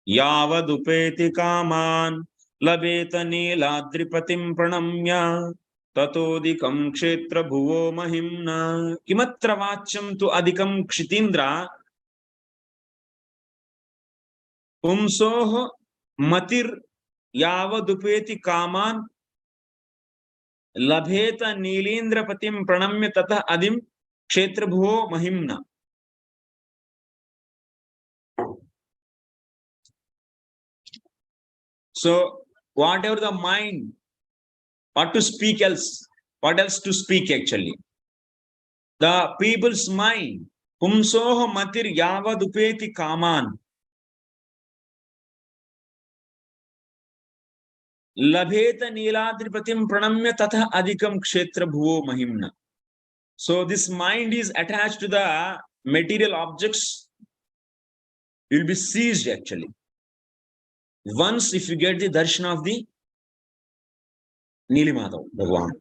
yavadupeti kaman labeta niladripatim pranamya tatodikam kshetra bhuvo mahimna kimatra vacham tu adikam kshitindra pumsoh matir yavadupeti kaman labheta nilindrapatim pranamya tata adim kshetra bhuvo mahimna. So whatever the mind, what to speak else, what else to speak actually? The people's mind, pumsoh matir yavadupeti kaman labheta niladripatim pranamya tatha adikam kshetra bhuvo mahimna. So this mind is attached to the material objects, will be seized actually. Once if you get the darshan of the Nilimadhava Bhagavan,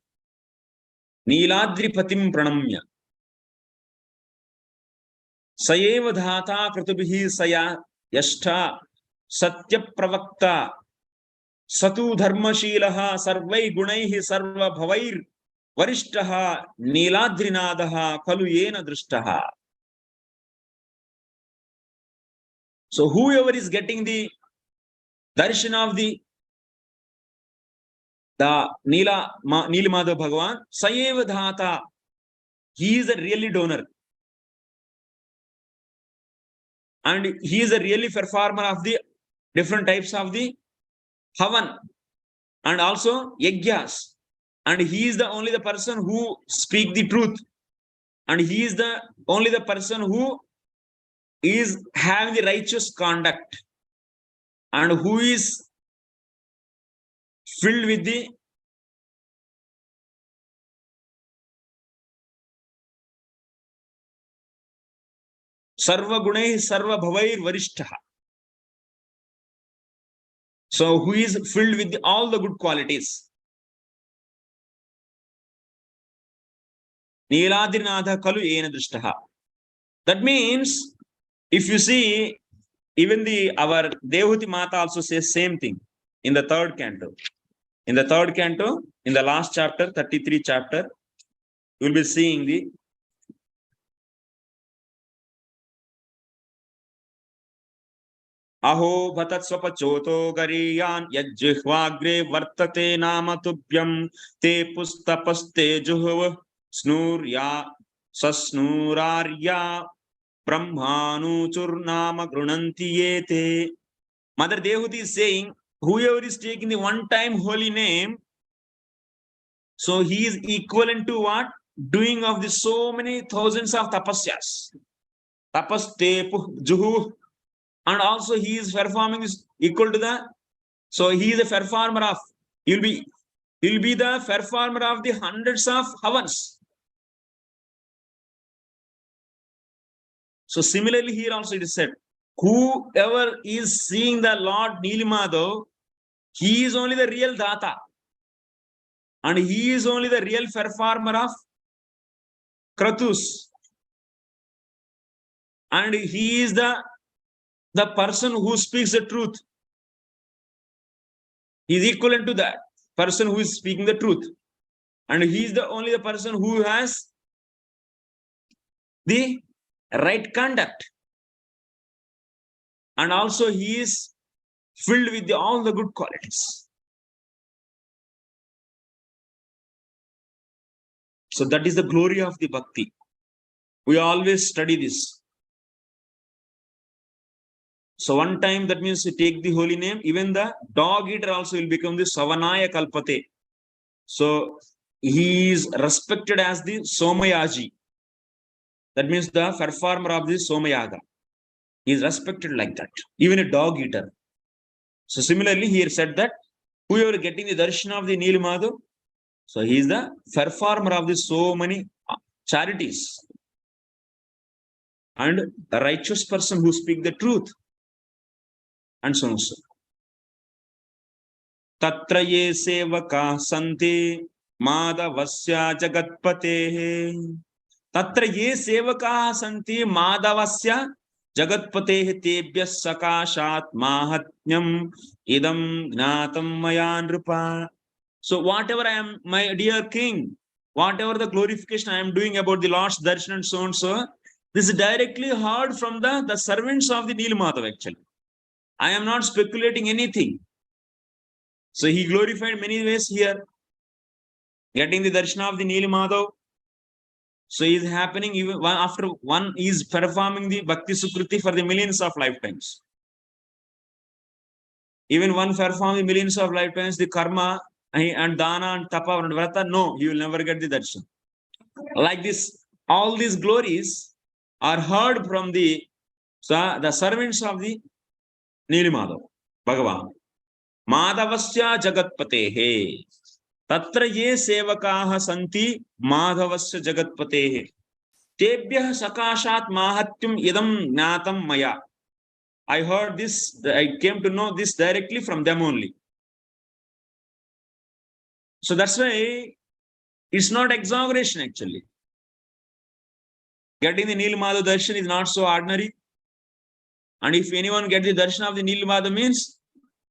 Niladripatim pranamya sayeva dhata kratubihi saya yashta satya pravakta satu dharmashilaha sarvai gunaihi sarva bhavair varishtaha niladrinadaha kalu yena drishtaha. So whoever is getting the darshan of the Nilimadhava Bhagavan, sayeva dhata, he is a really donor. And he is a really performer of the different types of the havan and also yajnas. And he is the only the person who speak the truth. And he is the only the person who is having the righteous conduct and who is filled with the sarva gunai sarva bhavair varishtaha. So who is filled with all the good qualities. Niladrinadha kalu yena drishtaha. That means if you see, even our Devahuti Mata also says same thing in the third canto. In the third canto, in the last chapter, 33 chapter, you will be seeing the Aho bhatat swapachoto gariyan yajjihvagre vartate nama tubhyam te pustapaste juhva snurya sasnurarya brahmanu churnama grunanti yete. Mother Devahuti is saying, whoever is taking the one time holy name, so he is equivalent to what? Doing of the so many thousands of tapasyas. Tapas te juhu. And also he is performing is equal to the, so he is a performer of, he'll be the performer of the hundreds of havans. So similarly here also it is said, whoever is seeing the Lord Nilimadhava, he is only the real data. And he is only the real performer of kratus. And he is the person who speaks the truth. He is equivalent to that person who is speaking the truth. And he is only the person who has the right conduct. And also he is filled with all the good qualities. So that is the glory of the bhakti. We always study this. So one time, that means you take the holy name, even the dog eater also will become the Savanaya Kalpate. So he is respected as the Somayaji. That means the performer of the Somayaga. He is respected like that. Even a dog eater. So similarly, here said that Whoever getting the darshan of the Nilmadhav, so he is the performer of the so many charities. And a righteous person who speak the truth. And so on. So. Tatra ye sevaka santi madhavasya jagatpatehe. Tatra ye sevaka santi madhavasya jagatpatehe tebhya sakashat mahatmyam idam gnatam maya nrupa. So whatever I am, my dear king, whatever the glorification I am doing about the Lord's darshan and so on, so this is directly heard from the servants of the Nilmadhav actually. I am not speculating anything. So he glorified many ways here. Getting the darshan of the Nilmadhav. So is happening even one after one is performing the Bhakti Sukriti for the millions of lifetimes. Even one performing millions of lifetimes, the karma and dana and tapa and vrata, no, he will never get the darshan. Like this, all these glories are heard from the servants of the Nilmadhav, Bhagavan. Madhavasya jagatpatehe. Tatra ye sevakaha santi madhavasya jagatpatehe. Tebhyah sakashat mahatyam idam gnatam maya. I heard this, I came to know this directly from them only. So that's why it's not exaggeration actually. Getting the Nilmadhav darshan is not so ordinary. And if anyone gets the darshan of the Nilmadhav means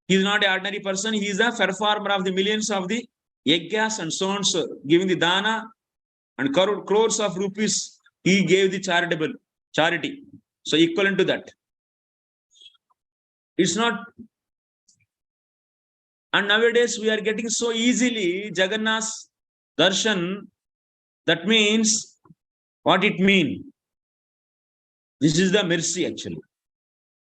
he is not an ordinary person, he is a performer of the millions of the yajnas and so on, so giving the dana and crores of rupees he gave the charity. So equivalent to that. It's not. And nowadays we are getting so easily Jagannātha darshan. That means what it means. This is the mercy actually.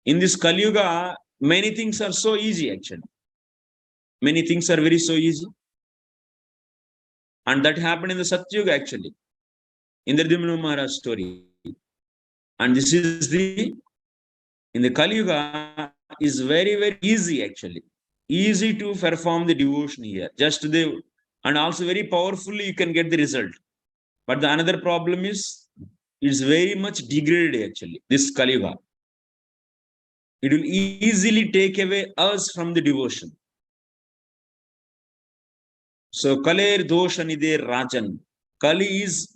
In this Kali Yuga, many things are so easy actually. Many things are very so easy. And that happened in the Satyuga actually. In the Dimnu Maharaj story. And this is in the Kali Yuga is very, very easy actually. Easy to perform the devotion here. And also very powerfully you can get the result. But the another problem is, it's very much degraded actually, this Kali Yuga. It will easily take away us from the devotion. So Kaler dosha nide rajan. Kali is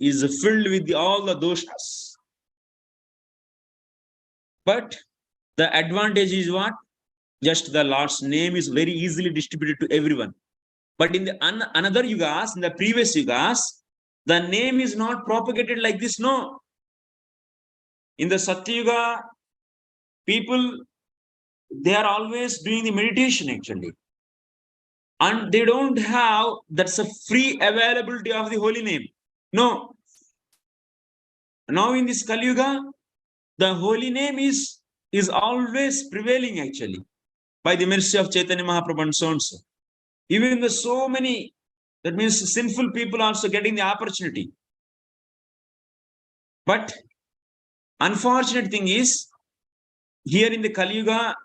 filled with all the doshas. But the advantage is what? Just the Lord's name is very easily distributed to everyone. But in the another yugas, in the previous yugas, the name is not propagated like this, no. In the Satyuga, people, they are always doing the meditation actually. And they don't have that's a free availability of the holy name. No. Now in this Kali Yuga, the holy name is always prevailing actually by the mercy of Chaitanya Mahaprabhu and so on. So. Even the so many, that means sinful people also getting the opportunity. But unfortunate thing is, here in the Kali Yuga,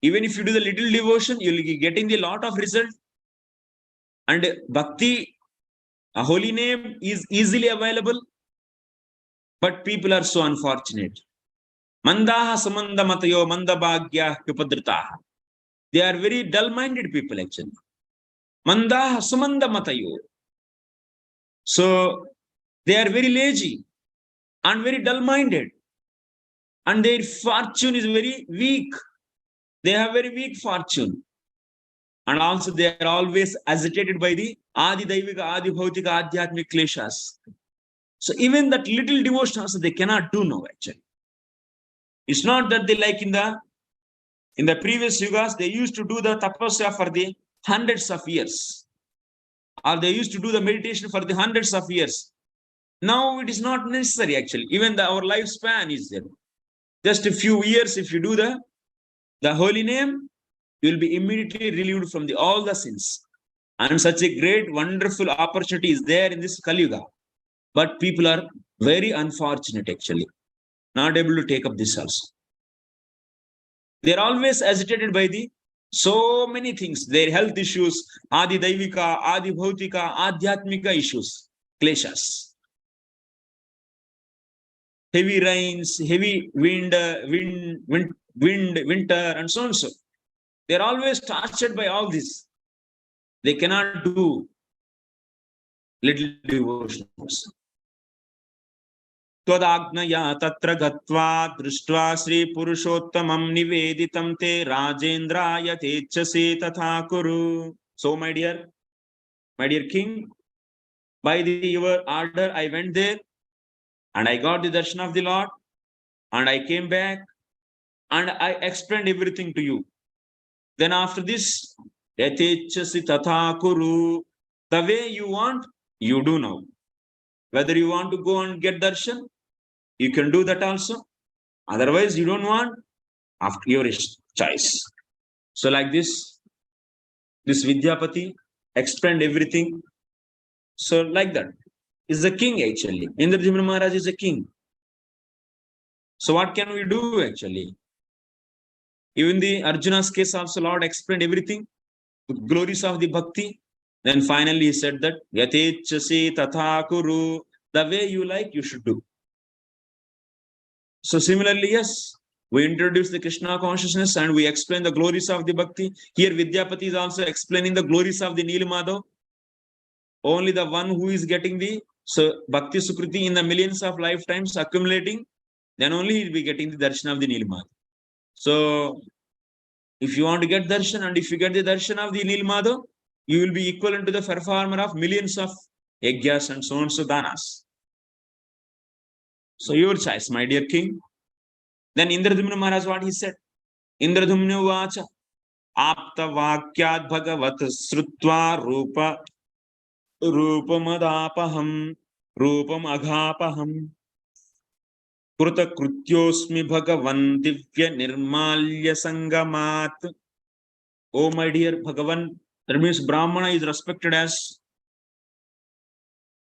even if you do the little devotion, you'll be getting the lot of result. And bhakti, a holy name is easily available. But people are so unfortunate. Mandaha samanda matayo mandabhagya kupadritaha. They are very dull-minded people actually. Mandaha samanda matayo. So they are very lazy and very dull-minded. And their fortune is very weak. They have very weak fortune. And also they are always agitated by the Adi Daivika, Adi Bhautika, Adhyatmik Kleshas. So even that little devotion also they cannot do now actually. It's not that they like in the previous yugas, they used to do the tapasya for the hundreds of years. Or they used to do the meditation for the hundreds of years. Now it is not necessary actually. Even our lifespan is there. Just a few years, if you do the holy name, you will be immediately relieved from all the sins. And such a great, wonderful opportunity is there in this Kali Yuga. But people are very unfortunate actually, not able to take up this also. They are always agitated by the So many things, their health issues, Adi Daivika, Adi Bhautika, Adhyatmika issues, kleshas. Heavy rains, heavy winter, and so on. So they're always tortured by all this. They cannot do little devotions. त्वदाज्ञया तत्र गत्वा दृष्ट्वा श्री पुरुषोत्तमं निवेदितं ते राजेन्द्राय तेच्छसि तथा कुरु. So my dear king, by your order I went there and I got the darshan of the Lord and I came back and I explained everything to you. Then after this, yatechasi tatha kuru, the way you want, you do now. Whether you want to go and get darshan, you can do that also. Otherwise, you don't want, after your choice. So like this Vidyapati explained everything. So like that is the king actually. Indrajimna Maharaj is a king. So what can we do actually? Even the Arjuna's case also, Lord explained everything, the glories of the bhakti. Then finally he said that yatechasi tatha kuru, the way you like, you should do. So similarly, yes, we introduce the Krishna consciousness and we explain the glories of the bhakti. Here Vidyapati is also explaining the glories of the Nilmadhav. Only the one who is getting the bhakti sukriti in the millions of lifetimes accumulating, then only he will be getting the darshan of the Nilmadhav. So if you want to get darshan and if you get the darshan of the Nilmadhav, you will be equivalent to the performer of millions of yajnas and so on, so danas. So your choice, my dear king. Then Indradumna Maharaj, what he said? Indradumna vacha apta vakyad bhagavat srutva rupamadapaham rupam aghapaham kruta krutyosmi bhagavan divya nirmalya sangamat. Oh my dear Bhagavan, that means Brahmana is respected as.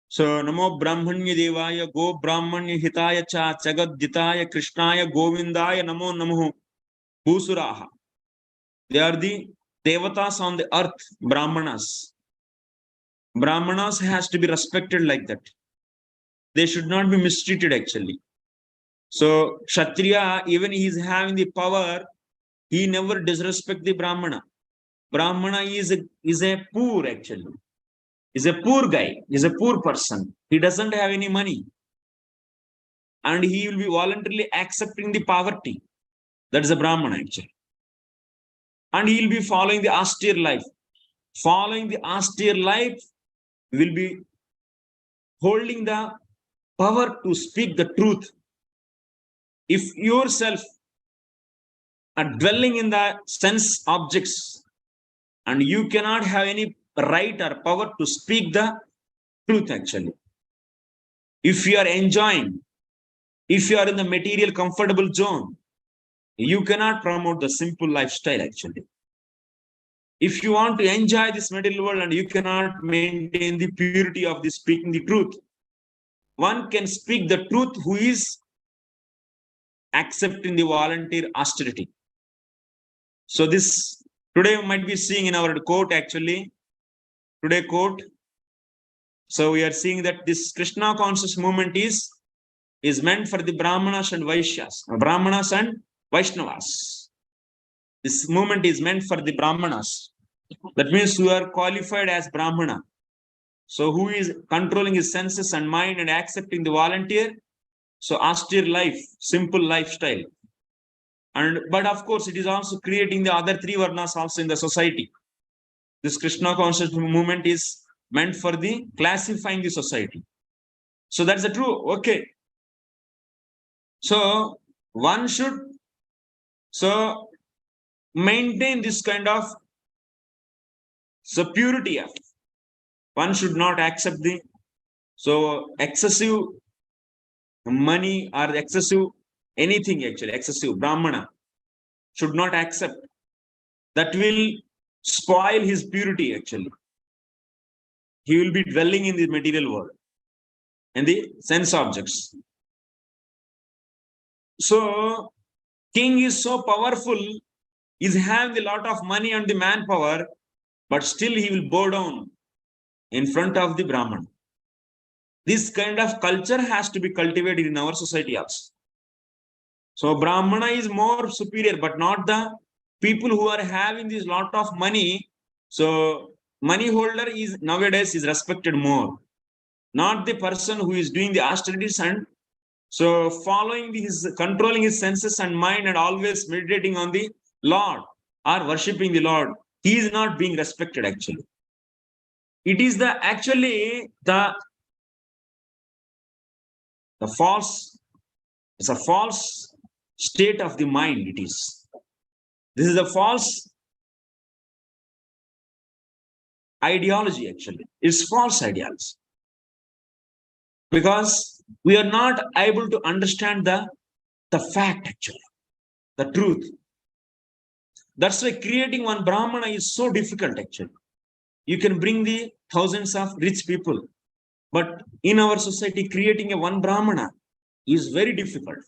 So Namo Brahmanya Devaya Go Brahmanya Hitaya Cha Chagadditaya Krishnaya Govindaya Namo Namo Bhusuraha. They are the devatas on the earth, Brahmanas. Brahmanas has to be respected like that. They should not be mistreated actually. So Kshatriya, even he is having the power, he never disrespect the Brahmana. Brahmana is a poor actually. Is a poor guy, is a poor person. He doesn't have any money. And he will be voluntarily accepting the poverty. That is a Brahmana actually. And he will be following the austere life. Following the austere life will be holding the power to speak the truth. If yourself are dwelling in the sense objects and you cannot have any right or power to speak the truth actually. If you are enjoying, if you are in the material comfortable zone, you cannot promote the simple lifestyle actually. If you want to enjoy this material world and you cannot maintain the purity of the speaking the truth, one can speak the truth who is accepting the volunteer austerity. So this today we might be seeing in our court actually, today court. So we are seeing that this Krishna conscious movement is meant for the Brahmanas and Vaishyas, Brahmanas and Vaishnavas. This movement is meant for the Brahmanas. That means who are qualified as Brahmana. So who is controlling his senses and mind and accepting the volunteer. So austere life, simple lifestyle. But of course, it is also creating the other three varnas also in the society. This Krishna conscious movement is meant for the classifying the society. So that's the true. Okay. So one should maintain this kind of purity. One should not accept the excessive money or excessive anything actually, excessive Brahmana should not accept. That will spoil his purity actually. He will be dwelling in the material world and the sense objects. So king is so powerful is having a lot of money and the manpower, but still he will bow down in front of the Brahman. This kind of culture has to be cultivated in our society also. So Brahmana is more superior, but not the people who are having this lot of money. So money holder is nowadays is respected more, not the person who is doing the austerities and so following his, controlling his senses and mind and always meditating on the Lord or worshipping the Lord. He is not being respected actually. It is the actually the false, it's a false state of the mind. It is. This is a false ideology actually. It's false ideology. Because we are not able to understand the fact actually, the truth. That's why creating one Brahmana is so difficult actually. You can bring the thousands of rich people, but in our society, creating a one Brahmana is very difficult.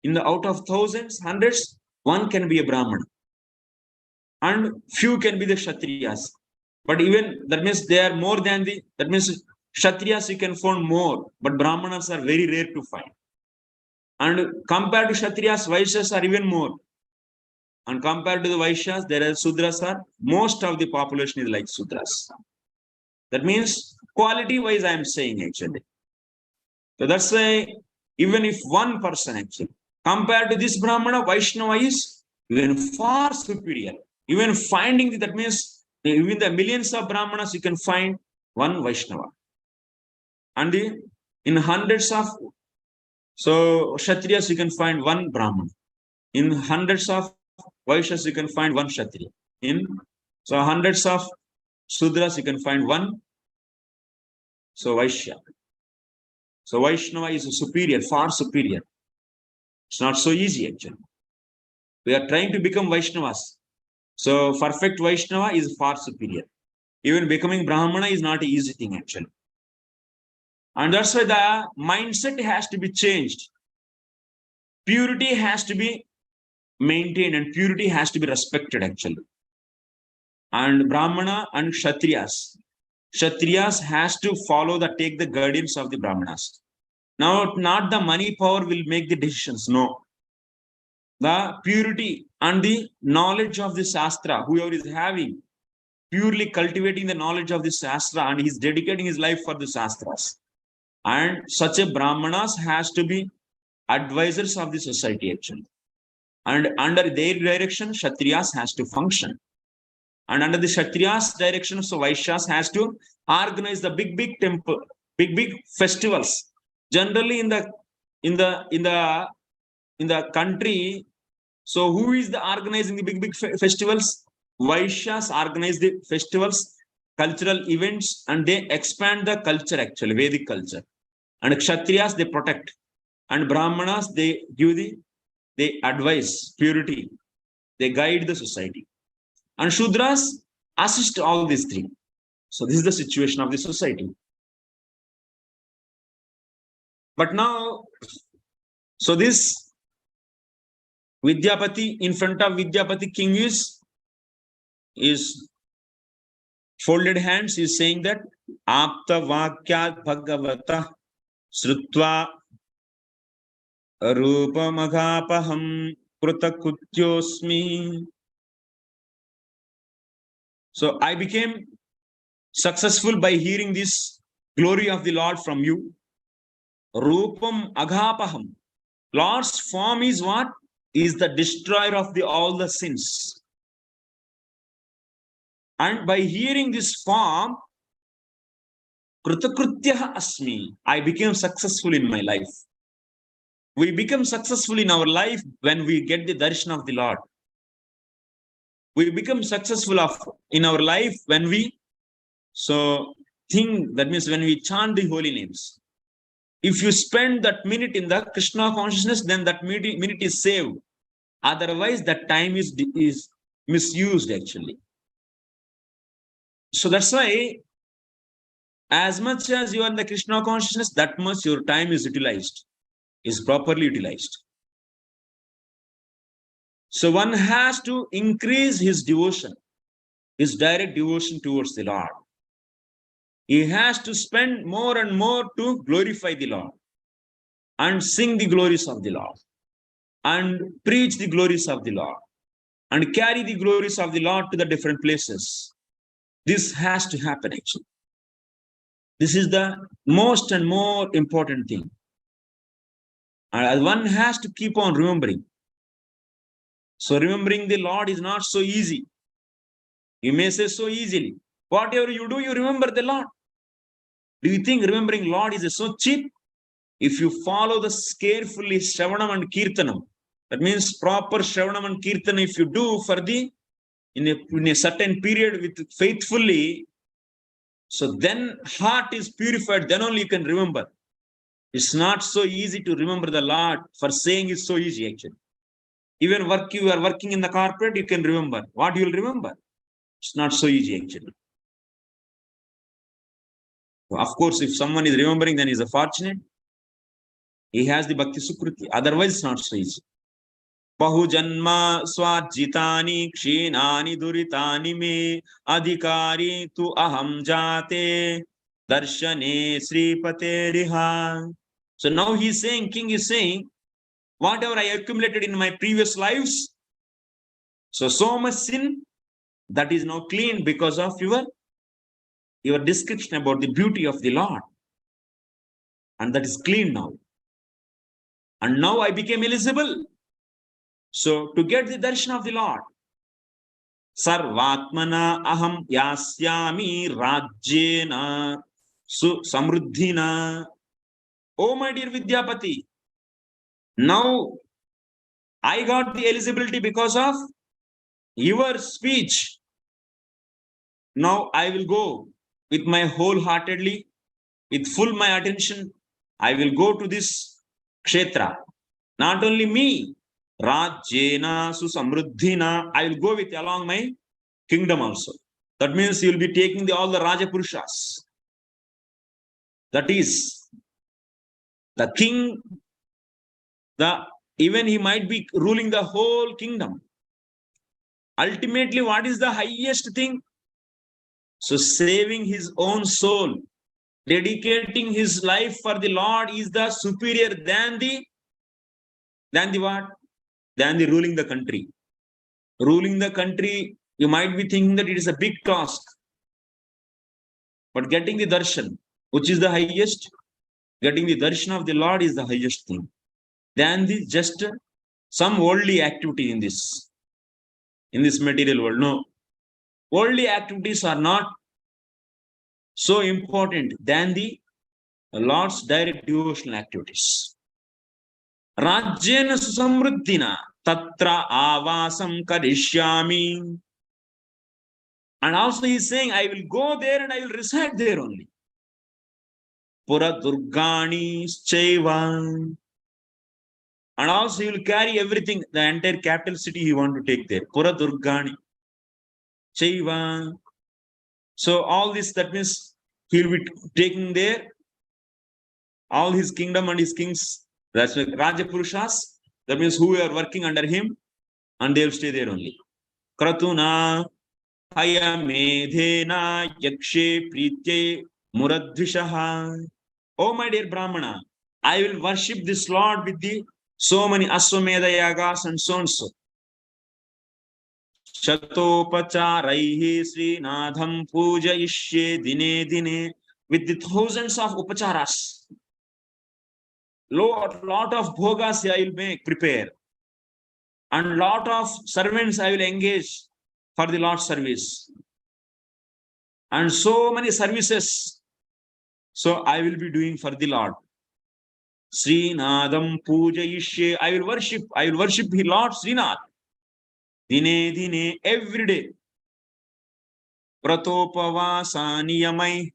In the out of thousands, hundreds, one can be a Brahmana, and few can be the Kshatriyas. But even that means they are more than the, that means Kshatriyas you can find more, but Brahmanas are very rare to find. And compared to Kshatriyas, Vaishyas are even more. And compared to the Vaishyas, there are Sudras are, most of the population is like Sudras. That means quality wise, I am saying actually. So that's why even if one person actually, compared to this Brahmana, Vaishnava is even far superior. Even finding that means even the millions of Brahmanas, you can find one Vaishnava. And in hundreds of so Kshatriyas, you can find one Brahman. In hundreds of Vaishyas, you can find one Kshatriya. In so hundreds of Sudras, you can find one so Vaishya. So Vaishnava is superior, far superior. It's not so easy actually. We are trying to become Vaishnavas. So perfect Vaishnava is far superior. Even becoming Brahmana is not an easy thing actually. And that's why the mindset has to be changed. Purity has to be maintained and purity has to be respected actually. And Brahmana and Kshatriyas. Kshatriyas has to follow take the guidance of the Brahmanas. Now, not the money power will make the decisions. No. The purity and the knowledge of the Shastra, whoever is having, purely cultivating the knowledge of the Shastra and he's dedicating his life for the Shastras. And such a Brahmanas has to be advisors of the society actually. And under their direction, Kshatriyas has to function. And under the Kshatriyas direction, so Vaishyas has to organize the big temple, big festivals. Generally in the country, so who is the organizing the big festivals? Vaishyas organize the festivals, cultural events, and they expand the culture actually, Vedic culture. And Kshatriyas, they protect. And Brahmanas, they give they advise purity. They guide the society. And Shudras assist all these three. So this is the situation of the society. But now, so this Vidyapati, in front of Vidyapati king is folded hands, is saying that Apta Vakyat Bhagavata Srutva Rupamagapaham Krutakutyosmi. So I became successful by hearing this glory of the Lord from you. Rupam Agapaham. Lord's form is what? Is the destroyer of all the sins. And by hearing this form, Krutakrutyah Asmi, I became successful in my life. We become successful in our life when we get the darshan of the Lord. We become successful in our life when we think, that means when we chant the holy names. If you spend that minute in the Krishna consciousness, then that minute is saved. Otherwise, that time is misused actually. So that's why, as much as you are in the Krishna consciousness, that much your time is utilized, is properly utilized. So one has to increase his devotion, his direct devotion towards the Lord. He has to spend more and more to glorify the Lord and sing the glories of the Lord and preach the glories of the Lord and carry the glories of the Lord to the different places. This has to happen actually. This is the most and more important thing. And one has to keep on remembering. So remembering the Lord is not so easy. You may say so easily. Whatever you do, you remember the Lord. Do you think remembering Lord is so cheap? If you follow this carefully, Shravanam and Kirtanam, that means proper Shravanam and Kirtanam, if you do for in a certain period with faithfully, so then heart is purified, then only you can remember. It's not so easy to remember the Lord. For saying is so easy actually. Even you are working in the corporate, you can remember. What you will remember? It's not so easy actually. Of course, if someone is remembering, then he's a fortunate. He has the Bhakti Sukruti. Otherwise, it's not so easy. Bahu janma swajitani kshinani duritani me adhikari tu aham jate darshane sripate riha. So now he's saying, king is saying, whatever I accumulated in my previous lives, so much sin, that is now clean because of your description about the beauty of the Lord. And that is clean now. And now I became eligible. So to get the darshan of the Lord, Sarvatmana aham yasyami rajyena samruddhina. Oh my dear Vidyapati, now I got the eligibility because of your speech. Now I will go with my wholeheartedly, with full my attention. I will go to this kshetra. Not only me, Rajyena Susamruddhina, I will go with along my kingdom also. That means you will be taking all the Rajapurushas. That is, the king, even he might be ruling the whole kingdom. Ultimately, what is the highest thing? So saving his own soul, dedicating his life for the Lord is the superior than the what? Than the ruling the country. Ruling the country, you might be thinking that it is a big task. But getting the darshan, which is the highest, getting the darshan of the Lord is the highest thing. Than the just some worldly activity in this material world. No. Worldly activities are not so important than the Lord's direct devotional activities. Rajyena susamruddhina tatra avasam karishyami. And also he is saying, I will go there and I will reside there only. Pura durgani chaiva. And also he will carry everything, the entire capital city he want to take there. Pura durgani chaiva. So all this, that means he will be taking there all his kingdom and his kings. That's like Rajapurushas. That means who are working under him, and they will stay there only. Kratuna hayamedhena yakshe pritye muradvishaha. Oh my dear Brahmana, I will worship this Lord with the so many Aswamedha yagas and so and so. Shatopacharaihi Srinadham Pujayishye Dine Dine, with the thousands of upacharas. Lot of bhogas I will prepare. And lot of servants I will engage for the Lord's service. And so many services. So I will be doing for the Lord. Srinadham Pujayishye. I will worship the Lord Srinath. Dine Dine, every day. Pratopavasani yamai.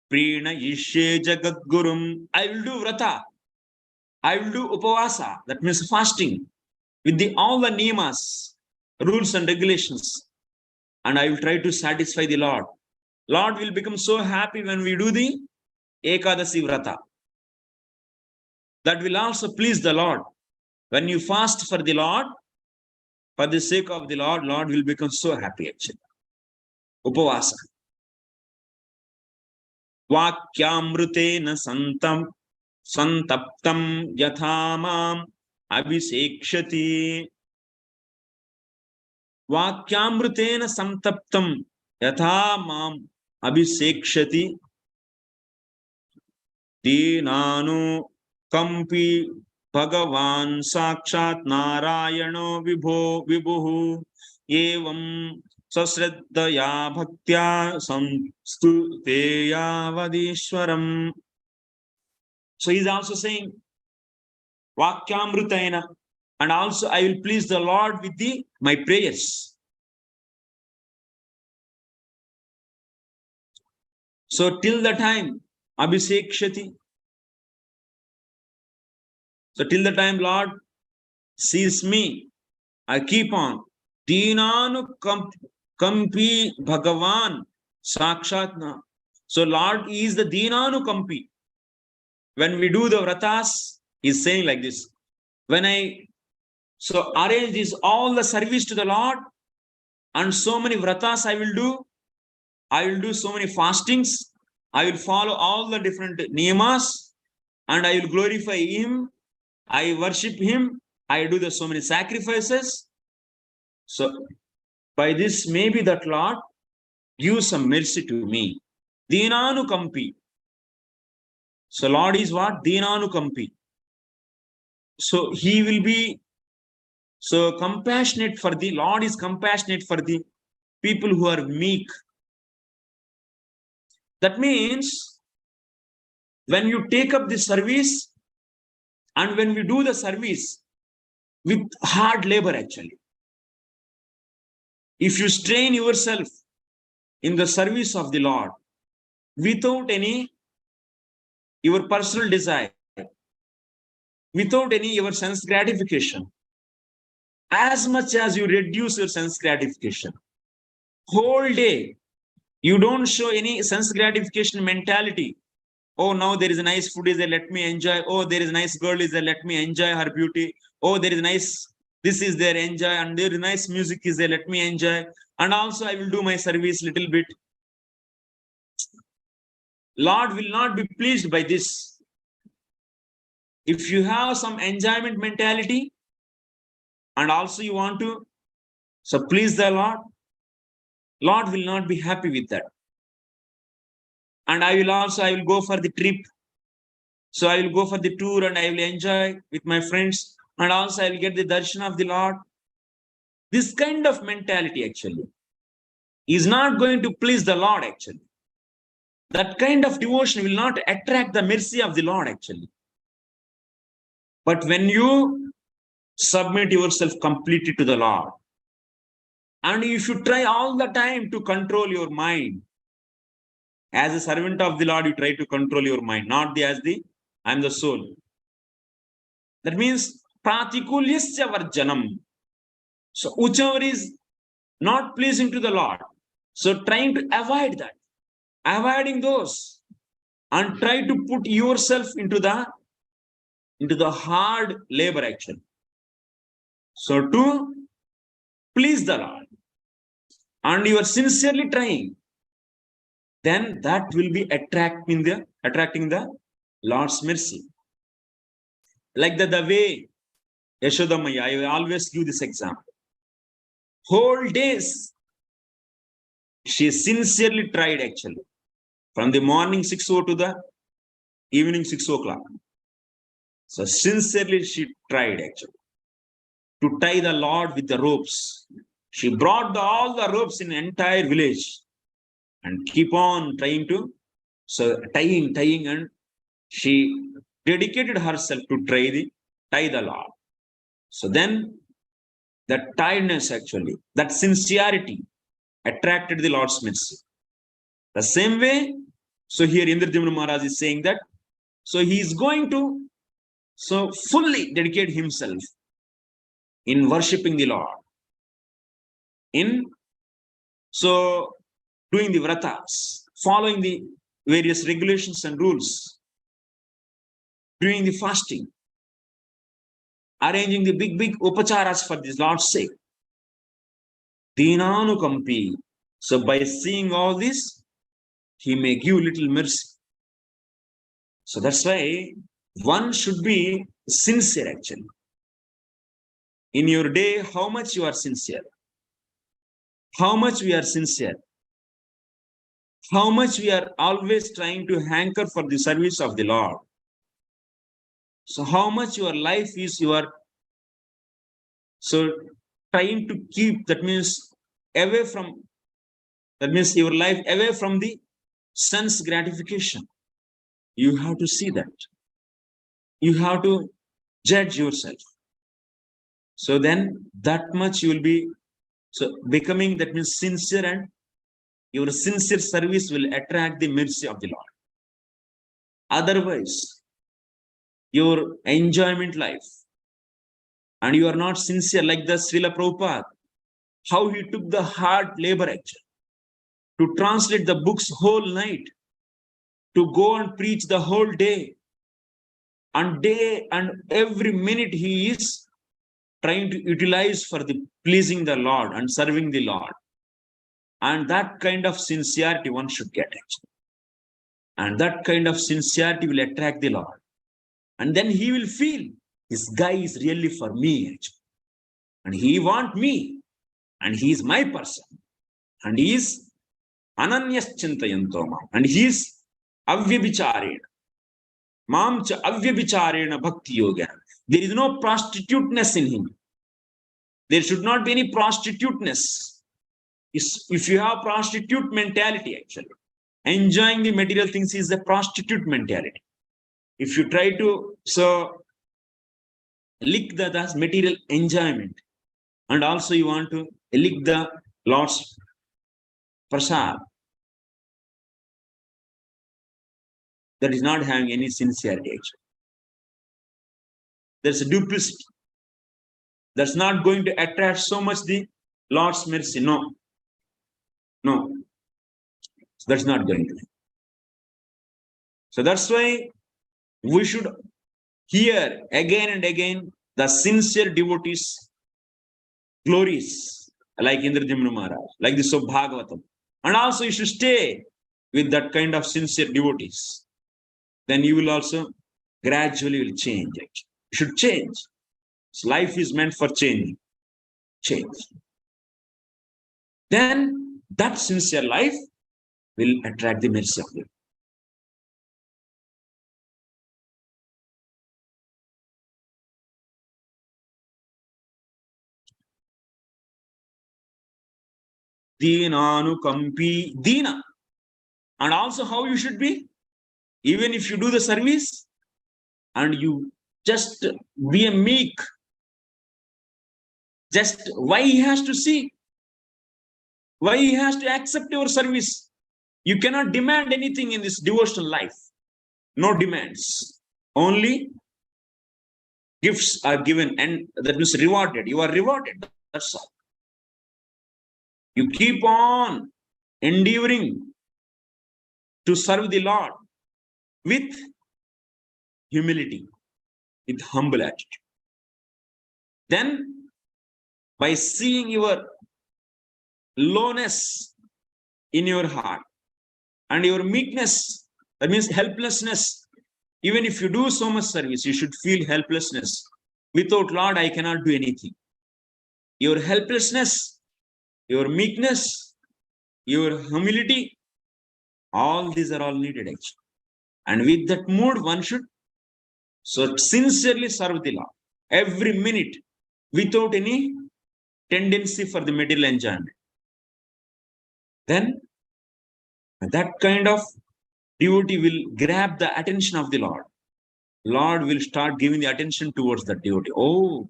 Prina Yishye Jagadgurum. I will do vrata. I will do upavasa. That means fasting. With all the niyamas, rules and regulations. And I will try to satisfy the Lord. Lord will become so happy when we do the Ekadasi vrata. That will also please the Lord. When you fast for the Lord, for the sake of the Lord, Lord will become so happy actually. Upavasa. Vakyamrutena santaptam yathamam abhisekshati. Vakyamrutena santaptam yathamam abhisekshati. Dinanu kampi Bhagavan Sakshat Narayano Vibhuhu Evam Sasraddhaya Bhaktya Samstuteya Vadishwaram. So he is also saying Vakyamrutaina, and also I will please the Lord with my prayers. So till the time Abhisekshati. So till the time Lord sees me, I keep on. Dinanu kampi Bhagavan Sakshatna. So Lord is the Dinanu kampi. When we do the vratas, he's saying like this. When I arrange this all the service to the Lord, and so many vratas I will do so many fastings, I will follow all the different niyamas, and I will glorify Him, I worship Him, I do so many sacrifices. So by this, maybe that Lord give some mercy to me. Deenanukampi. So Lord is what? Deenanukampi. So He will be so compassionate for the Lord is compassionate for the people who are meek. That means when you take up the service and when we do the service with hard labor actually, if you strain yourself in the service of the Lord without any your personal desire, without any your sense gratification, as much as you reduce your sense gratification, whole day you don't show any sense gratification mentality. Oh, now there is a nice food is there, let me enjoy. Oh, there is a nice girl is there, let me enjoy her beauty. Oh, there is nice, this is there, enjoy. And there is nice music is there, let me enjoy. And also I will do my service little bit. Lord will not be pleased by this. If you have some enjoyment mentality and also you want to please the Lord, Lord will not be happy with that. And I will go for the trip. So I will go for the tour and I will enjoy with my friends. And also I will get the darshan of the Lord. This kind of mentality actually is not going to please the Lord actually. That kind of devotion will not attract the mercy of the Lord actually. But when you submit yourself completely to the Lord, and you should try all the time to control your mind. As a servant of the Lord, you try to control your mind, not I am the soul. That means pratikulyasya varjanam. So whichever is not pleasing to the Lord, so trying to avoid that, avoiding those, and try to put yourself into the hard labor action. So to please the Lord, and you are sincerely trying, then that will be attracting the Lord's mercy. Like the way Yashodamaya, I always give this example. Whole days, she sincerely tried actually. From the morning 6 o'clock to the evening 6 o'clock. So sincerely she tried actually to tie the Lord with the ropes. She brought all the ropes in the entire village and keep on trying to, tying, and she dedicated herself to tie the Lord. So then that tiredness actually, that sincerity attracted the Lord's mercy. The same way, so here Indradyumna Maharaj is saying that, so he is going to fully dedicate himself in worshipping the Lord, in doing the vratas, following the various regulations and rules, doing the fasting. arranging the big upacharas for this Lord's sake. Deenanukampi. So by seeing all this, he may give little mercy. So that's why one should be sincere actually. In your day, how much you are sincere? How much we are sincere? How much we are always trying to hanker for the service of the Lord? So how much your life is trying to keep, that means away from, that means your life away from the sense gratification. You have to see that. You have to judge yourself. So then that much you will be, so becoming, that means sincere, and your sincere service will attract the mercy of the Lord. Otherwise, your enjoyment life, and you are not sincere, like the Srila Prabhupada, how he took the hard labor actually to translate the books whole night, to go and preach the whole day and every minute he is trying to utilize for the pleasing the Lord and serving the Lord. And that kind of sincerity one should get actually. And that kind of sincerity will attract the Lord. And then he will feel this guy is really for me actually. And he wants me. And he is my person. And he is ananyas chintayantoma. And he is avyabhicharena. Mamcha avyabhicharena bhakti yoga. There is no prostituteness in him. There should not be any prostituteness. If you have prostitute mentality actually, enjoying the material things is a prostitute mentality. If you try to lick the material enjoyment, and also you want to lick the Lord's prasad, that is not having any sincerity actually. There's a duplicity. That's not going to attract so much the Lord's mercy. No. That's not going to be. So that's why we should hear again and again the sincere devotees' glories, like Indradyumna Maharaj, like the Bhagavatam. And also you should stay with that kind of sincere devotees. Then you will also gradually will change. Actually. You should change. So life is meant for changing. Change. Then that sincere life will attract the mercy of God. Deenanukampi Deena. And also how you should be, even if you do the service and you just be a meek, just why he has to see? Why he has to accept your service? You cannot demand anything in this devotional life. No demands. Only gifts are given, and that means rewarded. You are rewarded. That's all. You keep on endeavoring to serve the Lord with humility, with humble attitude. Then, by seeing your lowness in your heart and your meekness, that means helplessness, even if you do so much service, you should feel helplessness. Without Lord, I cannot do anything. Your helplessness, your meekness, your humility, all these are all needed actually. And with that mood, one should sincerely serve the Lord every minute without any tendency for the material enjoyment. Then that kind of devotee will grab the attention of the Lord. Lord will start giving the attention towards that devotee. Oh,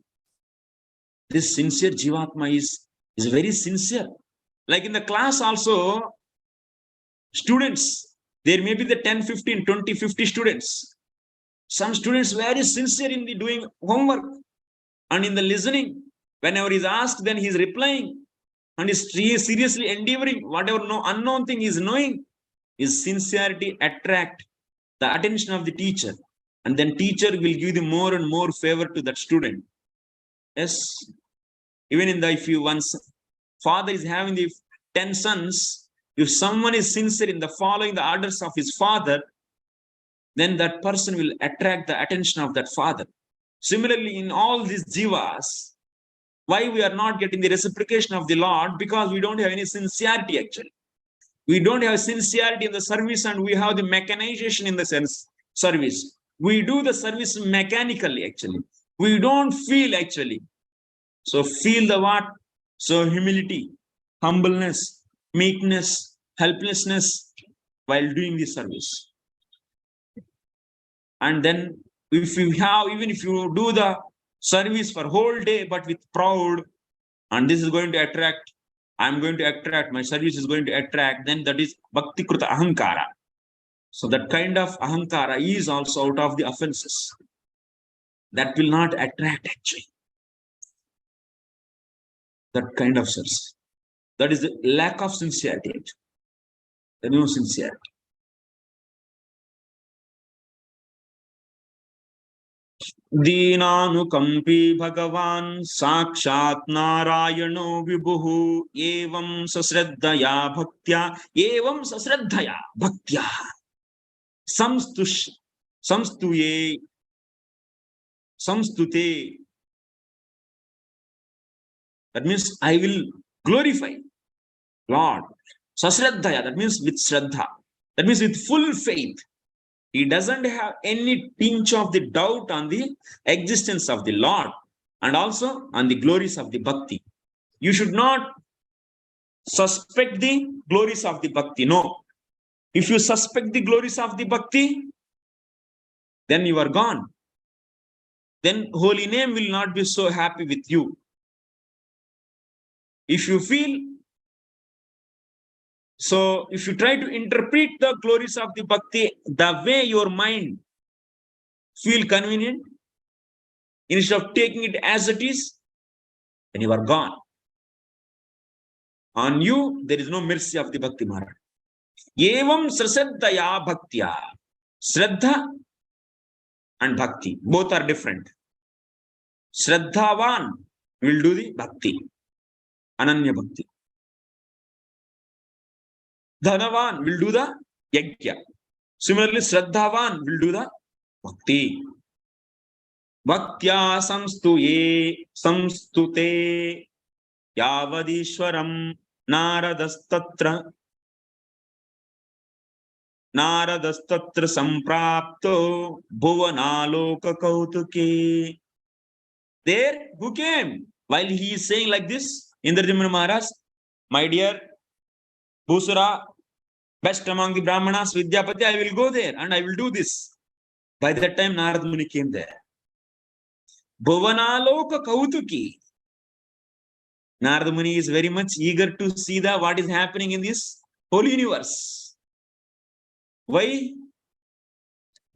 this sincere Jivatma is very sincere. Like in the class also, students, there may be the 10, 15, 20, 50 students. Some students very sincere in the doing homework and in the listening. Whenever he's asked, then he's replying and is seriously endeavoring. Whatever unknown thing he's knowing, his sincerity attract the attention of the teacher. And then teacher will give the more and more favor to that student. Yes. Even in the, if you once father is having the 10 sons, if someone is sincere in the following the orders of his father, then that person will attract the attention of that father. Similarly, in all these jivas, why we are not getting the reciprocation of the Lord? Because we don't have any sincerity actually. We don't have sincerity in the service, and we have the mechanization in the sense service. We do the service mechanically actually. We don't feel actually. So feel the what? So humility, humbleness, meekness, helplessness while doing the service. And then if you have, even if you do the service for whole day, but with proud, and this is going to attract, I'm going to attract, my service is going to attract, then that is bhakti kruta ahankara. So that kind of ahankara is also out of the offenses. That will not attract actually. That kind of service. That is the lack of sincerity. There is no sincerity. दीनानुकंपी भगवान साक्षात् नारायणो विभुः एवं सश्रद्धया भक्त्या संस्तुते, that means I will glorify Lord. Sasraddhaya, that means with shraddha, that means with full faith. He doesn't have any tinge of the doubt on the existence of the Lord and also on the glories of the bhakti. You should not suspect the glories of the bhakti. No. If you suspect the glories of the bhakti, then you are gone. Then holy name will not be so happy with you. If you feel, so if you try to interpret the glories of the bhakti the way your mind feel convenient, instead of taking it as it is, then you are gone. On you, there is no mercy of the Bhakti Maharaj. Evam srasaddhaya bhaktya. Shraddha and bhakti, both are different. Shraddhavan will do the bhakti, ananya bhakti. Dhanavan will do the yajna. Similarly, Shraddhavan will do the bhakti. Bhaktya samstute yavadishwaram naradastatra samprapto bhuvanaloka kautuke. There, who came? While he is saying like this, Indrajimna Maharaj, my dear Bhusura, best among the Brahmanas, Vidyapati, I will go there and I will do this. By that time, Narad Muni came there. Bhuvanaloka kautuki. Narad Muni is very much eager to see what is happening in this whole universe. Why?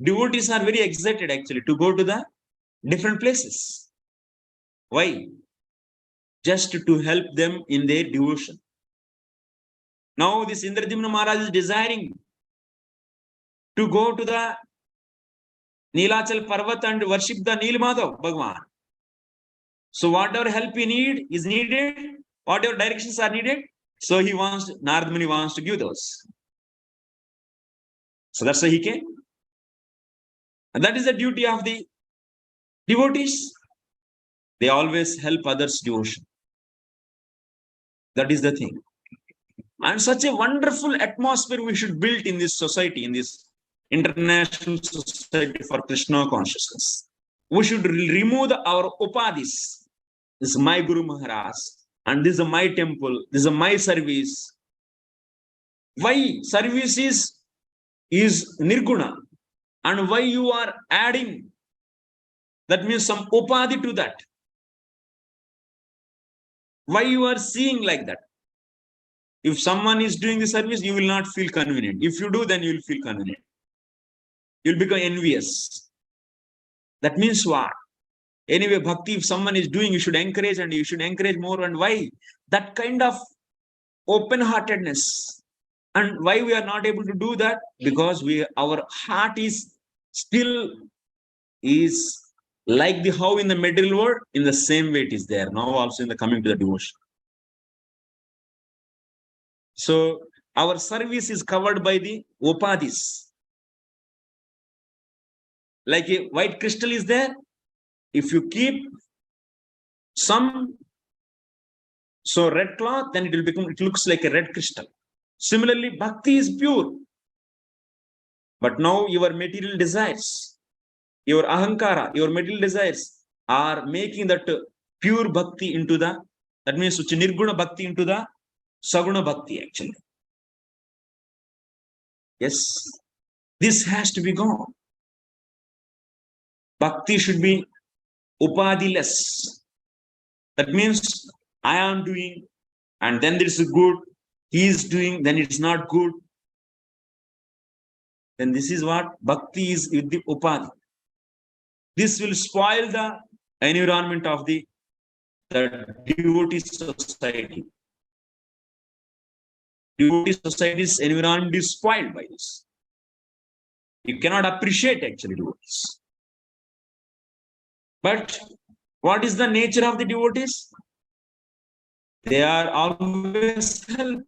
Devotees are very excited actually to go to the different places. Why? Just to help them in their devotion. Now this Indrajimna Maharaj is desiring to go to the Nilachal Parvat and worship the Nilmadhav Bhagwan. So whatever help is needed, whatever directions are needed, so Narad Muni wants to give those. So that's why he came. And that is the duty of the devotees. They always help others' devotion. That is the thing. And such a wonderful atmosphere we should build in this society, in this international society for Krishna consciousness. We should remove our upadhis. This is my Guru Maharaj, and this is my temple, this is my service. Why service is nirguna, and why you are adding, that means some upadhi to that. Why you are seeing like that? If someone is doing the service, you will not feel convenient. If you do, then you will feel convenient. You will become envious. That means what? Anyway, bhakti, if someone is doing, you should encourage, and you should encourage more. And why? That kind of open-heartedness. And why we are not able to do that? Because our heart is still Like the how in the material world, in the same way it is there now also in the coming to the devotion. So our service is covered by the upadhis. Like a white crystal is there. If you keep some red cloth, then it looks like a red crystal. Similarly, bhakti is pure. But now your material desires, your ahankara, your material desires are making that pure bhakti into the, that means which nirguna bhakti into the saguna bhakti actually. Yes, this has to be gone. Bhakti should be upadhiless. That means I am doing, and then there is good. He is doing, then it's not good. Then this is what bhakti is with the upadhi. This will spoil the environment of the devotee society. Devotee society's environment is spoiled by this. You cannot appreciate actually devotees. But what is the nature of the devotees? They are always help.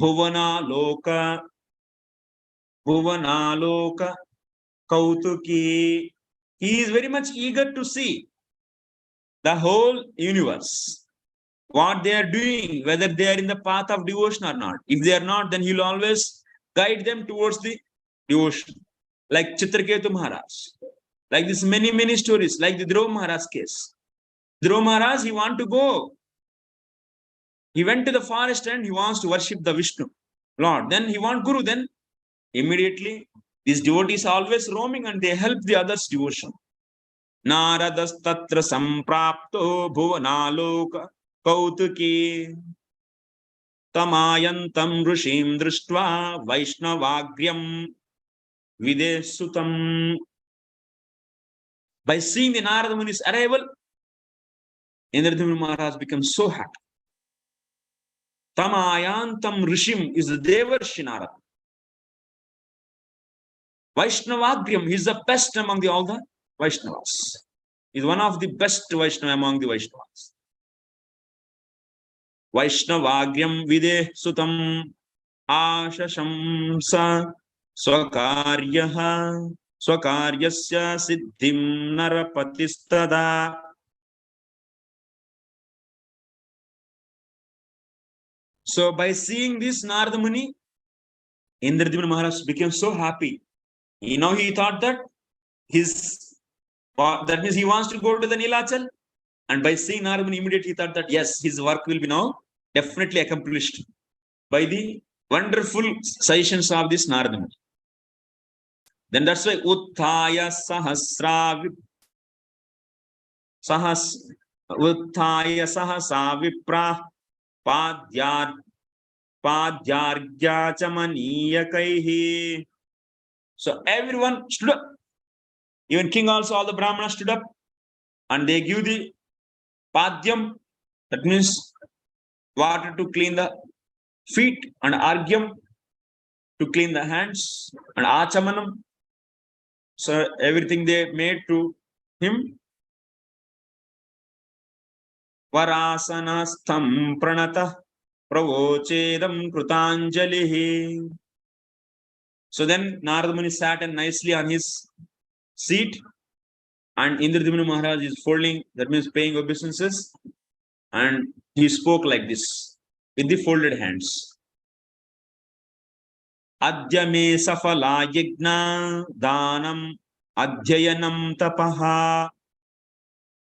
Bhuvana loka kautuki. He is very much eager to see the whole universe, what they are doing, whether they are in the path of devotion or not. If they are not, then he will always guide them towards the devotion. Like Chitraketu Maharaj. Like this many stories, like the Dhruva Maharaj case. Dhruva Maharaj, he want to go. He went to the forest and he wants to worship the Vishnu Lord. Then he want Guru. Then immediately these devotees are always roaming and they help the others' devotion. Naradas tatra samprapto bhuvanaloka kautuki tamayantam rishim drishtva vaishnavagryam videsutam. By seeing the Narada Muni's arrival, Indradhumna Maharaj becomes so happy. Tamayantam rishim is the Devarshi Narada. Vaishnavagryam, he is the best among all the Vaishnavas. He is one of the best Vaishnava among the Vaishnavas. Vaishnavagryam vide sutam ashashamsa swakaryaha swakaryasya siddhim narapatistada. So by seeing this Narada Muni, Indradhumna Maharaj became so happy. Now he thought that that means he wants to go to the Nilachal. And by seeing Narada Muni, immediately he thought that yes, his work will be now definitely accomplished by the wonderful suggestions of this Narada Muni. Then that's why Utthaya Sahasra Vipra Padyargya Chamaniyakaihi. So everyone stood up. Even king also, all the Brahmanas stood up. And they give the Padyam, that means water to clean the feet, and Argyam to clean the hands, and Achamanam. So everything they made to him. Varasanastham pranata pravochedam krutanjalihi. So then Narada Muni sat and nicely on his seat, and Indradhumna Maharaj is folding, that means paying obeisances, and he spoke like this with the folded hands. Adya me safala yajna danam adhyayanam tapaha.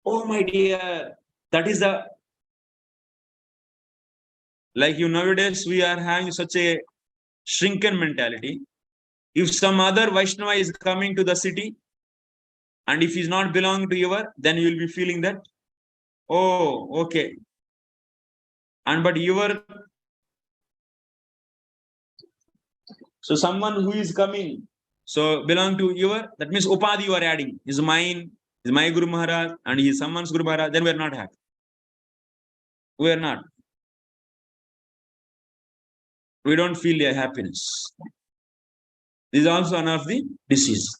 Oh my dear, that is the, like nowadays we are having such a shrinken mentality. If some other Vaishnava is coming to the city, and if he's not belonging to your, then you will be feeling that, oh, okay. And but your, so someone who is coming, so belong to your, that means upadhi you are adding, is mine, is my Guru Maharaj, and he is someone's Guru Maharaj, then we are not happy. We are not. We don't feel a happiness. This is also one of the disease.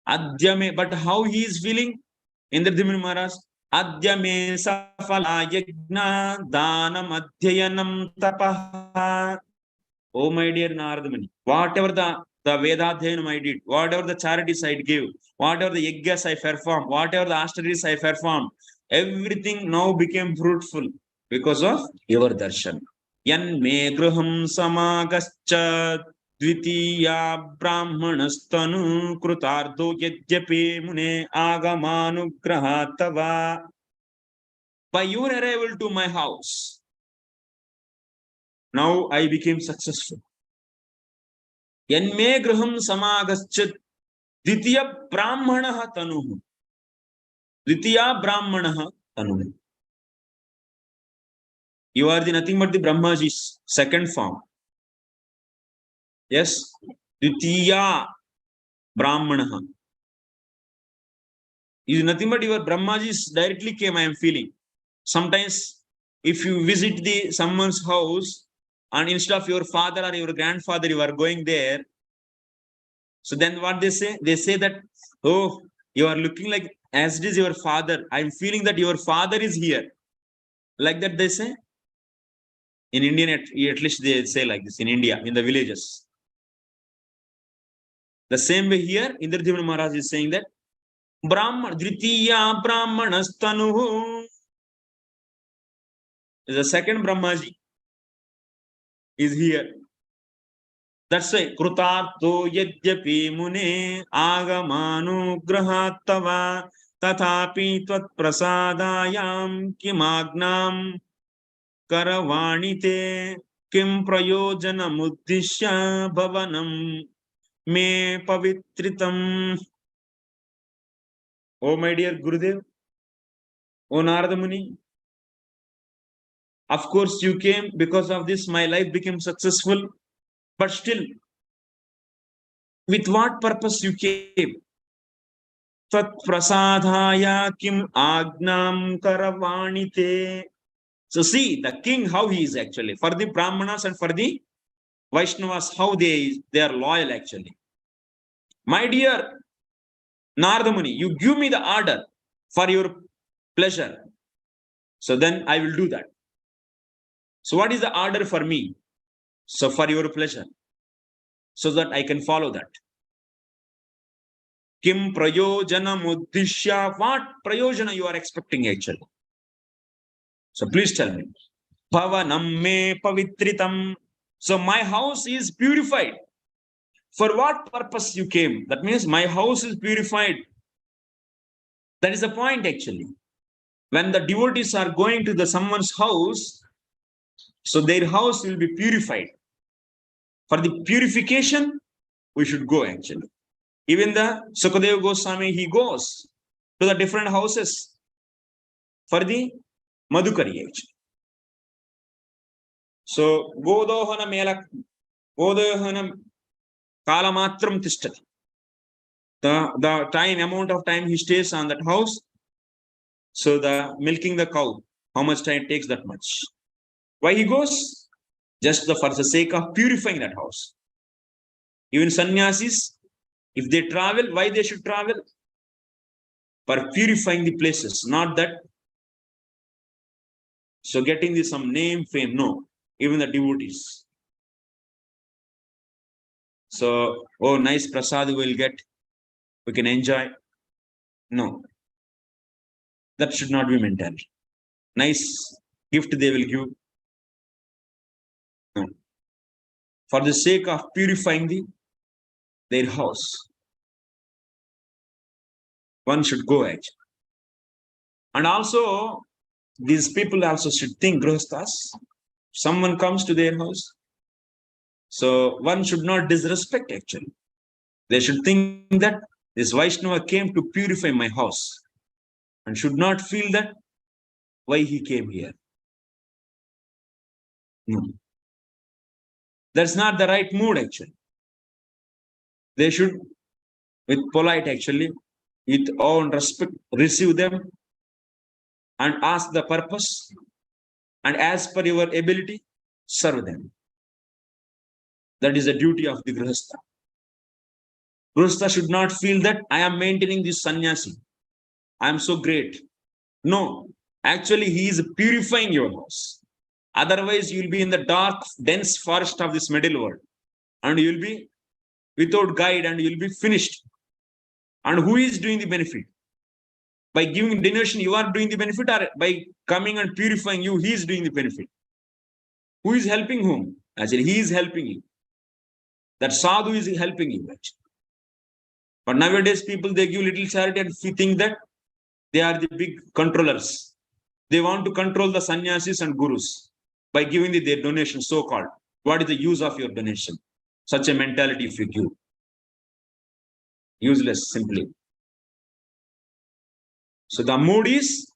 Adyame, but how he is feeling? Indradhimni Maharaj, Adyame safala yajna danam adhyayanam tapaha. Oh my dear Nardamani, whatever the Vedadhyanam I did, whatever the charities I gave, whatever the yajnas I performed, whatever the ashtaris I performed, everything now became fruitful because of your darshan. Yan me gruham samagascha dvitiya brahmanastanu krutardo yajyape mune agamanugrahatava. By your arrival to my house, now I became successful. Yanme graham samagascha dvitiya brahmanaha tanuhu. Dvitiya brahmanaha tanuhu. You are the nothing but the Brahmaji's second form. Yes, Dvitiya Brahmanaha. Is nothing but your Brahmaji's directly came, I am feeling. Sometimes if you visit the someone's house and instead of your father or your grandfather, you are going there. So then what they say? They say that, oh, you are looking like as it is your father. I am feeling that your father is here. Like that they say. In Indian, at least they say like this in India, in the villages. The same way here, Indradhimna Maharaj is saying that Brahman, Dvitiya Brahmanastanuhu is the second Brahmaji is here. That's why Krutarto Yajyapi Mune Agamanu Grahatava Tathapi Tvat Prasadayam Kimagnam Karavanite Kim Prayojana Muddishya Bhavanam Me Pavitritam. Oh my dear Gurudev, oh Narada Muni, of course you came because of this, my life became successful, but still, with what purpose you came? Tat prasadhaya kim agnam karavanite. So see the king how he is actually. For the Brahmanas and for the Vaishnavas, how they are loyal actually. My dear Narada Muni, you give me the order for your pleasure. So then I will do that. So what is the order for me? So for your pleasure. So that I can follow that. Kim prayojana muddishya. What prayojana you are expecting actually? So please tell me. Bhavanam me pavitritam. So my house is purified. For what purpose you came? That means my house is purified. That is the point actually. When the devotees are going to the someone's house, so their house will be purified. For the purification, we should go actually. Even the Sukadeva Goswami, he goes to the different houses for the Madhukari actually. So Godohana Mela Godohana Kalamatram Tishtati. The time, amount of time he stays on that house. So the milking the cow, how much time it takes, that much. Why he goes? Just for the sake of purifying that house. Even sannyasis, if they travel, why they should travel? For purifying the places, not that. So getting some name, fame, no. Even the devotees. So, oh, nice prasad we'll get. We can enjoy. No. That should not be mentality. Nice gift they will give. No. For the sake of purifying their house, one should go actually. And also, these people also should think, Grihasthas, someone comes to their house, so one should not disrespect actually. They should think that this Vaishnava came to purify my house and should not feel that why he came here. No. That's not the right mood actually. They should, with polite actually, with all respect, receive them and ask the purpose, and as per your ability, serve them. That is the duty of the Grihastha. Grihastha should not feel that I am maintaining this sannyasi. I am so great. No, actually, he is purifying your house. Otherwise, you will be in the dark, dense forest of this middle world, and you will be without guide, and you will be finished. And who is doing the benefit? By giving donation, you are doing the benefit, or by coming and purifying you, he is doing the benefit. Who is helping whom? Actually, he is helping you. That sadhu is helping you, actually. But nowadays, people, they give little charity and think that they are the big controllers. They want to control the sannyasis and gurus by giving their donation, so-called. What is the use of your donation? Such a mentality if you give. Useless, simply. So the mood is,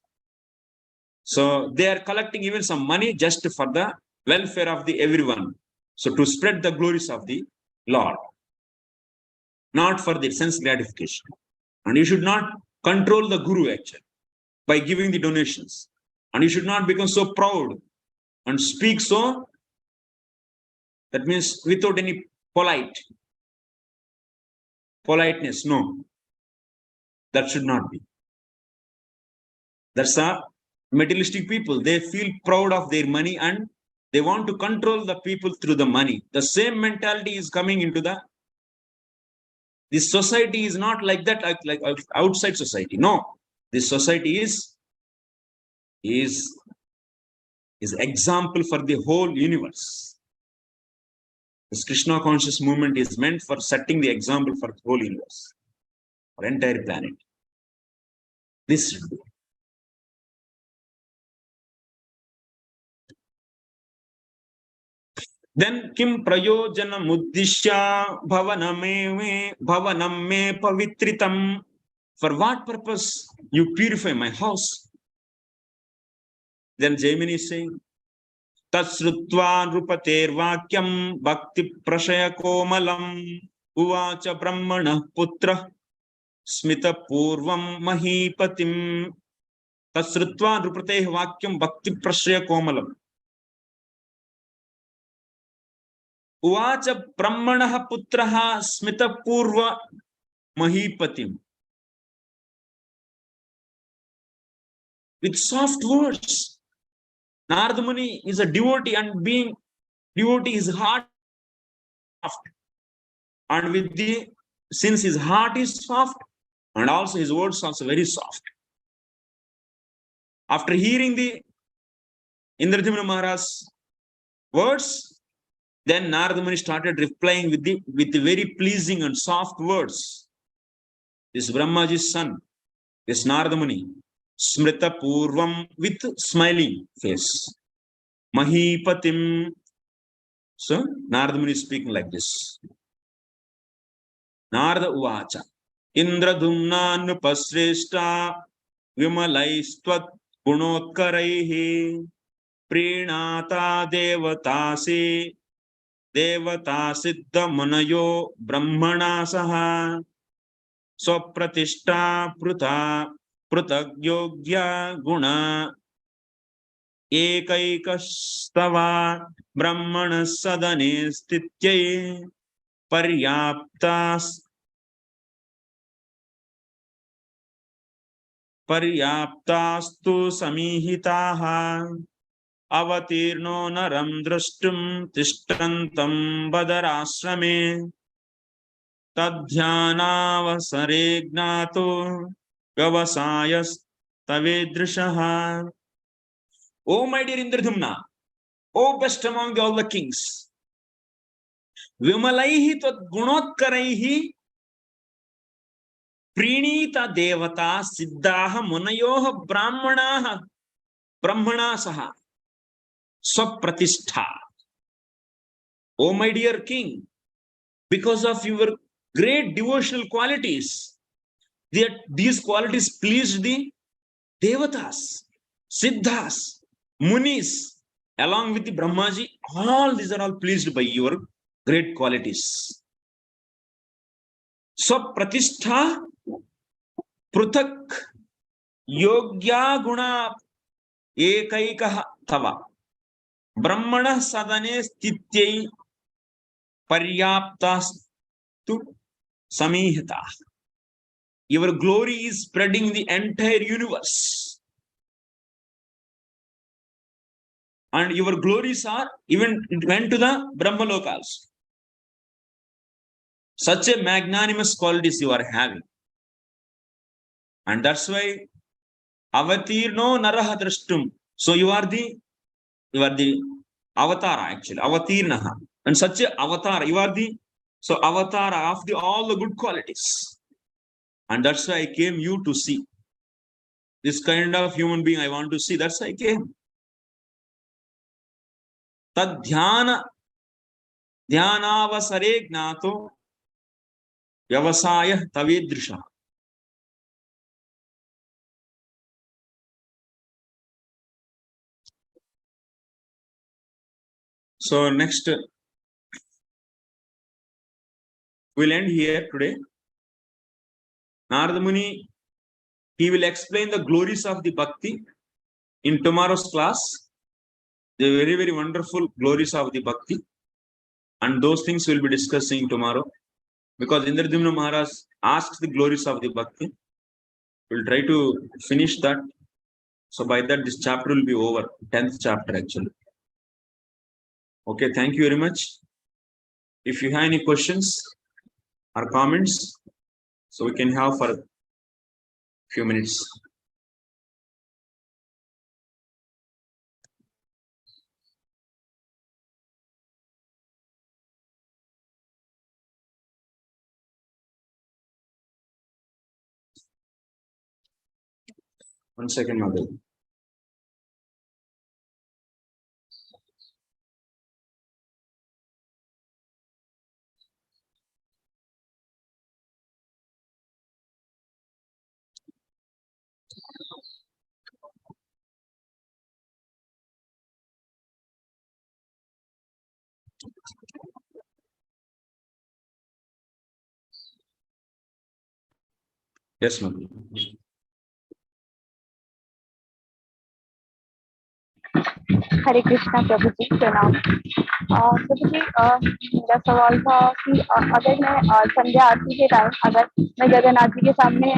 so they are collecting even some money just for the welfare of the everyone. So to spread the glories of the Lord, not for their sense gratification. And you should not control the guru actually by giving the donations. And you should not become so proud and speak so, that means without any politeness. No, that should not be. That's a materialistic people. They feel proud of their money and they want to control the people through the money. The same mentality is coming into this society is not like that, like outside society. No, this society is example for the whole universe. This Krishna conscious movement is meant for setting the example for the whole universe, for entire planet. This should be. Then kim prayojana muddishya bhavanam me pavitritam. For what purpose you purify my house? Then Jaimini is saying, Tasrutva nrupater vakyam bhakti prashaya komalam uvacha brahmana putra smita purvam mahipatim. Tasrutva nrupater vakyam bhakti prashaya komalam uvacha brahmana putra smita purva mahipatim. With soft words. Narada Muni is a devotee, and being devotee, his heart soft. And since his heart is soft, and also his words also very soft. After hearing the Indradhumna Maharaj's words, then Narada Muni started replying with the very pleasing and soft words. This Brahmaji's son, this Narada Muni, Smrita Purvam, with smiling face. Mahipatim. So Narada Muni is speaking like this. Narada Uvacha. Indradhumna nupasreshta vimalaistvat gunotkaraihi prinata devatase siddha manayo brahmana saha swapratishtha pruthag guna ekaikastava brahmana sadane sthityai paryaptastu samihitaha avatirno naram drashtum tishtantam badarashrame tadhyanavasare gnato gavasayas tavedrishaha. O my dear Indradhumna, O best among all the kings, vimalaihi tad gunotkaraihi prinita devata siddhaha munayoha brahmana saha swapratishtha. O my dear king, because of your great devotional qualities, these qualities pleased the devatas, siddhas, munis, along with the Brahmaji. All these are all pleased by your great qualities. Swapratishtha pruthak yogya guna ekaikah tava brahmana sadane sthityai paryaptastu samihita. Your glory is spreading the entire universe. And your glories are even went to the Brahmaloka also. Such a magnanimous qualities you are having. And that's why avatirno naraha drashtum. So you are the avatara actually. Avatirnaha. And such a avatar, you are the avatar of all the good qualities. And that's why I came you to see. This kind of human being I want to see. That's why I came. Tad dhyanavasare jnato vyavasaya tavedrisha. So next, we'll end here today. Narada Muni, he will explain the glories of the bhakti in tomorrow's class. The very, very wonderful glories of the bhakti. And those things we'll be discussing tomorrow. Because Indradyumna Maharaj asks the glories of the bhakti. We'll try to finish that. So by that, this chapter will be over. 10th chapter actually. Okay, thank you very much. If you have any questions or comments, so we can have for a few minutes. One second, Mother. Yes, Mother. हरे कृष्णा प्रभु जी प्रणाम। प्रभु जी मेरा सवाल था कि अगर मैं संध्या आरती के time अगर मैं जगन्नाथ जी के सामने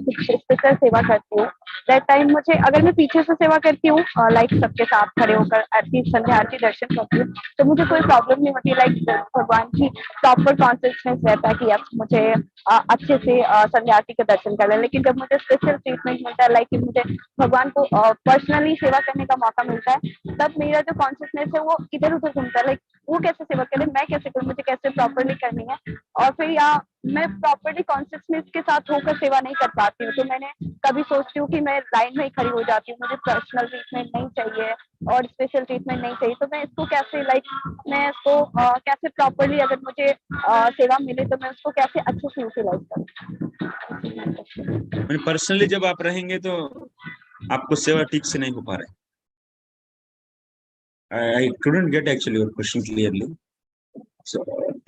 कुछ स्पेशल सेवा करती हूँ, दैट टाइम मुझे अगर मैं पीछे से सेवा करती हूँ लाइक सबके साथ खड़े होकर आरती संध्या आरती दर्शन करती हूँ, तो मुझे कोई प्रॉब्लम नहीं होती। लाइक भगवान की प्रॉपर कॉन्शियसनेस रहता है कि अब मुझे अच्छे से संध्या आरती का दर्शन करना है। लेकिन जब मुझे स्पेशल ट्रीटमेंट मिलता है, लाइक कि मुझे भगवान को पर्सनली सेवा करने का मौका मिलता है, तब मेरा जो कॉन्शियसनेस है वो इधर उधर घूमता है। लाइक वो कैसे सेवा करे, मैं कैसे करूँ, मुझे कैसे प्रॉपरली करनी है, और फिर या मैं प्रॉपरली कॉन्शियसनेस के साथ होकर सेवा नहीं कर पाती हूँ। तो मैंने कभी सोचती हूँ कि मैं लाइन में ही खड़ी हो जाती हूँ, मुझे पर्सनल ट्रीटमेंट नहीं चाहिए और स्पेशल ट्रीटमेंट नहीं चाहिए। तो मैं इसको कैसे मैं इसको कैसे प्रॉपरली अगर मुझे सेवा मिले तो मैं उसको कैसे अच्छे से यूटिलाइज करूँ। पर्सनली जब आप रहेंगे तो आपको सेवा ठीक से नहीं हो पा रहे। I couldn't get actually your question clearly. So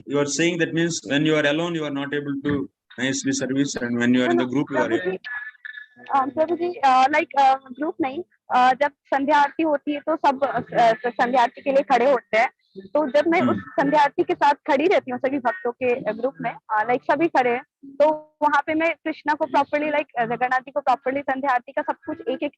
you are saying that means when you are alone, you are not able to nicely service, and when you are in the group, you are able. Prabhu ji like group नहीं, जब संध्या आरती होती है तो सब संध्या आरती के लिए खड़े होते हैं। तो जब मैं उस संध्या आरती के साथ खड़ी रहती हूँ सभी भक्तों के ग्रुप में, लाइक सभी खड़े हैं, तो वहां पे मैं कृष्णा को प्रॉपरली लाइक जगन्नाथ जी को प्रॉपरली संध्या आरती का सब कुछ एक एक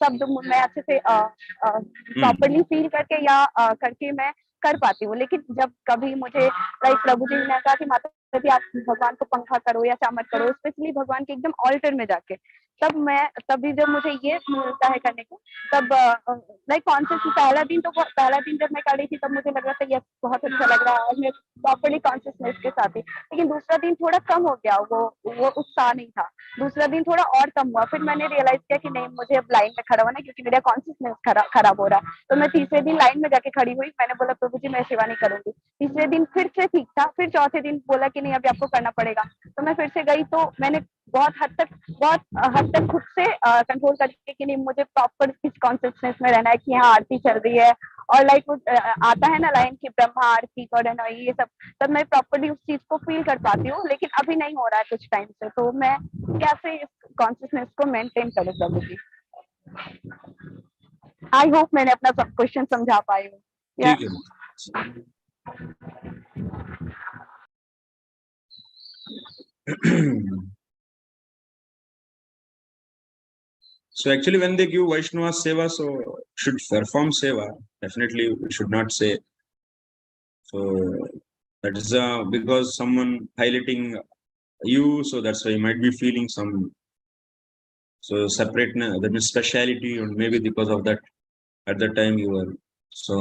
शब्द मैं अच्छे से प्रॉपरली फील करके या करके मैं कर पाती हूँ। लेकिन जब कभी मुझे लाइक प्रभु जी ने कहा कि माता जी आप भगवान को पंखा करो या चामर करो, स्पेशली भगवान के एकदम ऑल्टर में जाके, तभी जब मुझे ये मिलता है करने को, तब लाइक कॉन्शियस पहला दिन जब मैं कर रही थी तब मुझे लग रहा था ये बहुत अच्छा लग रहा है और मैं प्रॉपरली कॉन्शियसनेस के साथ थी। लेकिन दूसरा दिन थोड़ा कम हो गया, वो उत्साह नहीं था। दूसरा दिन थोड़ा और कम हुआ, फिर मैंने रियलाइज किया कि नहीं मुझे अब लाइन में खड़ा होना है क्योंकि मेरा कॉन्शियसनेस खराब हो रहा है। तो मैं तीसरे दिन लाइन में जाके खड़ी हुई, मैंने बोला प्रभु जी मैं सेवा नहीं करूंगी। तीसरे दिन फिर से ठीक था, फिर चौथे दिन बोला कि नहीं अभी आपको करना पड़ेगा। तो मैं फिर से गई, तो मैंने बहुत हद तक खुद से कंट्रोल करके कि नहीं मुझे प्रॉपर इस कॉन्शियसनेस में रहना है कि हाँ आरती चल रही है, और लाइक आता है ना लाइन की ब्रह्मा आरती करो ये सब, तब मैं प्रॉपरली उस चीज को फील कर पाती हूँ। लेकिन अभी नहीं हो रहा है कुछ टाइम से, तो मैं कैसे इस कॉन्शियसनेस को मेंटेन करूँ प्रभु जी। आई होप मैंने अपना सब क्वेश्चन समझा पाई हूँ। So actually, when they give Vaishnava seva, so should perform seva. Definitely, we should not say. So that is because someone highlighting you, so that's why you might be feeling some so separate, that means speciality, and maybe because of that, at that time you were so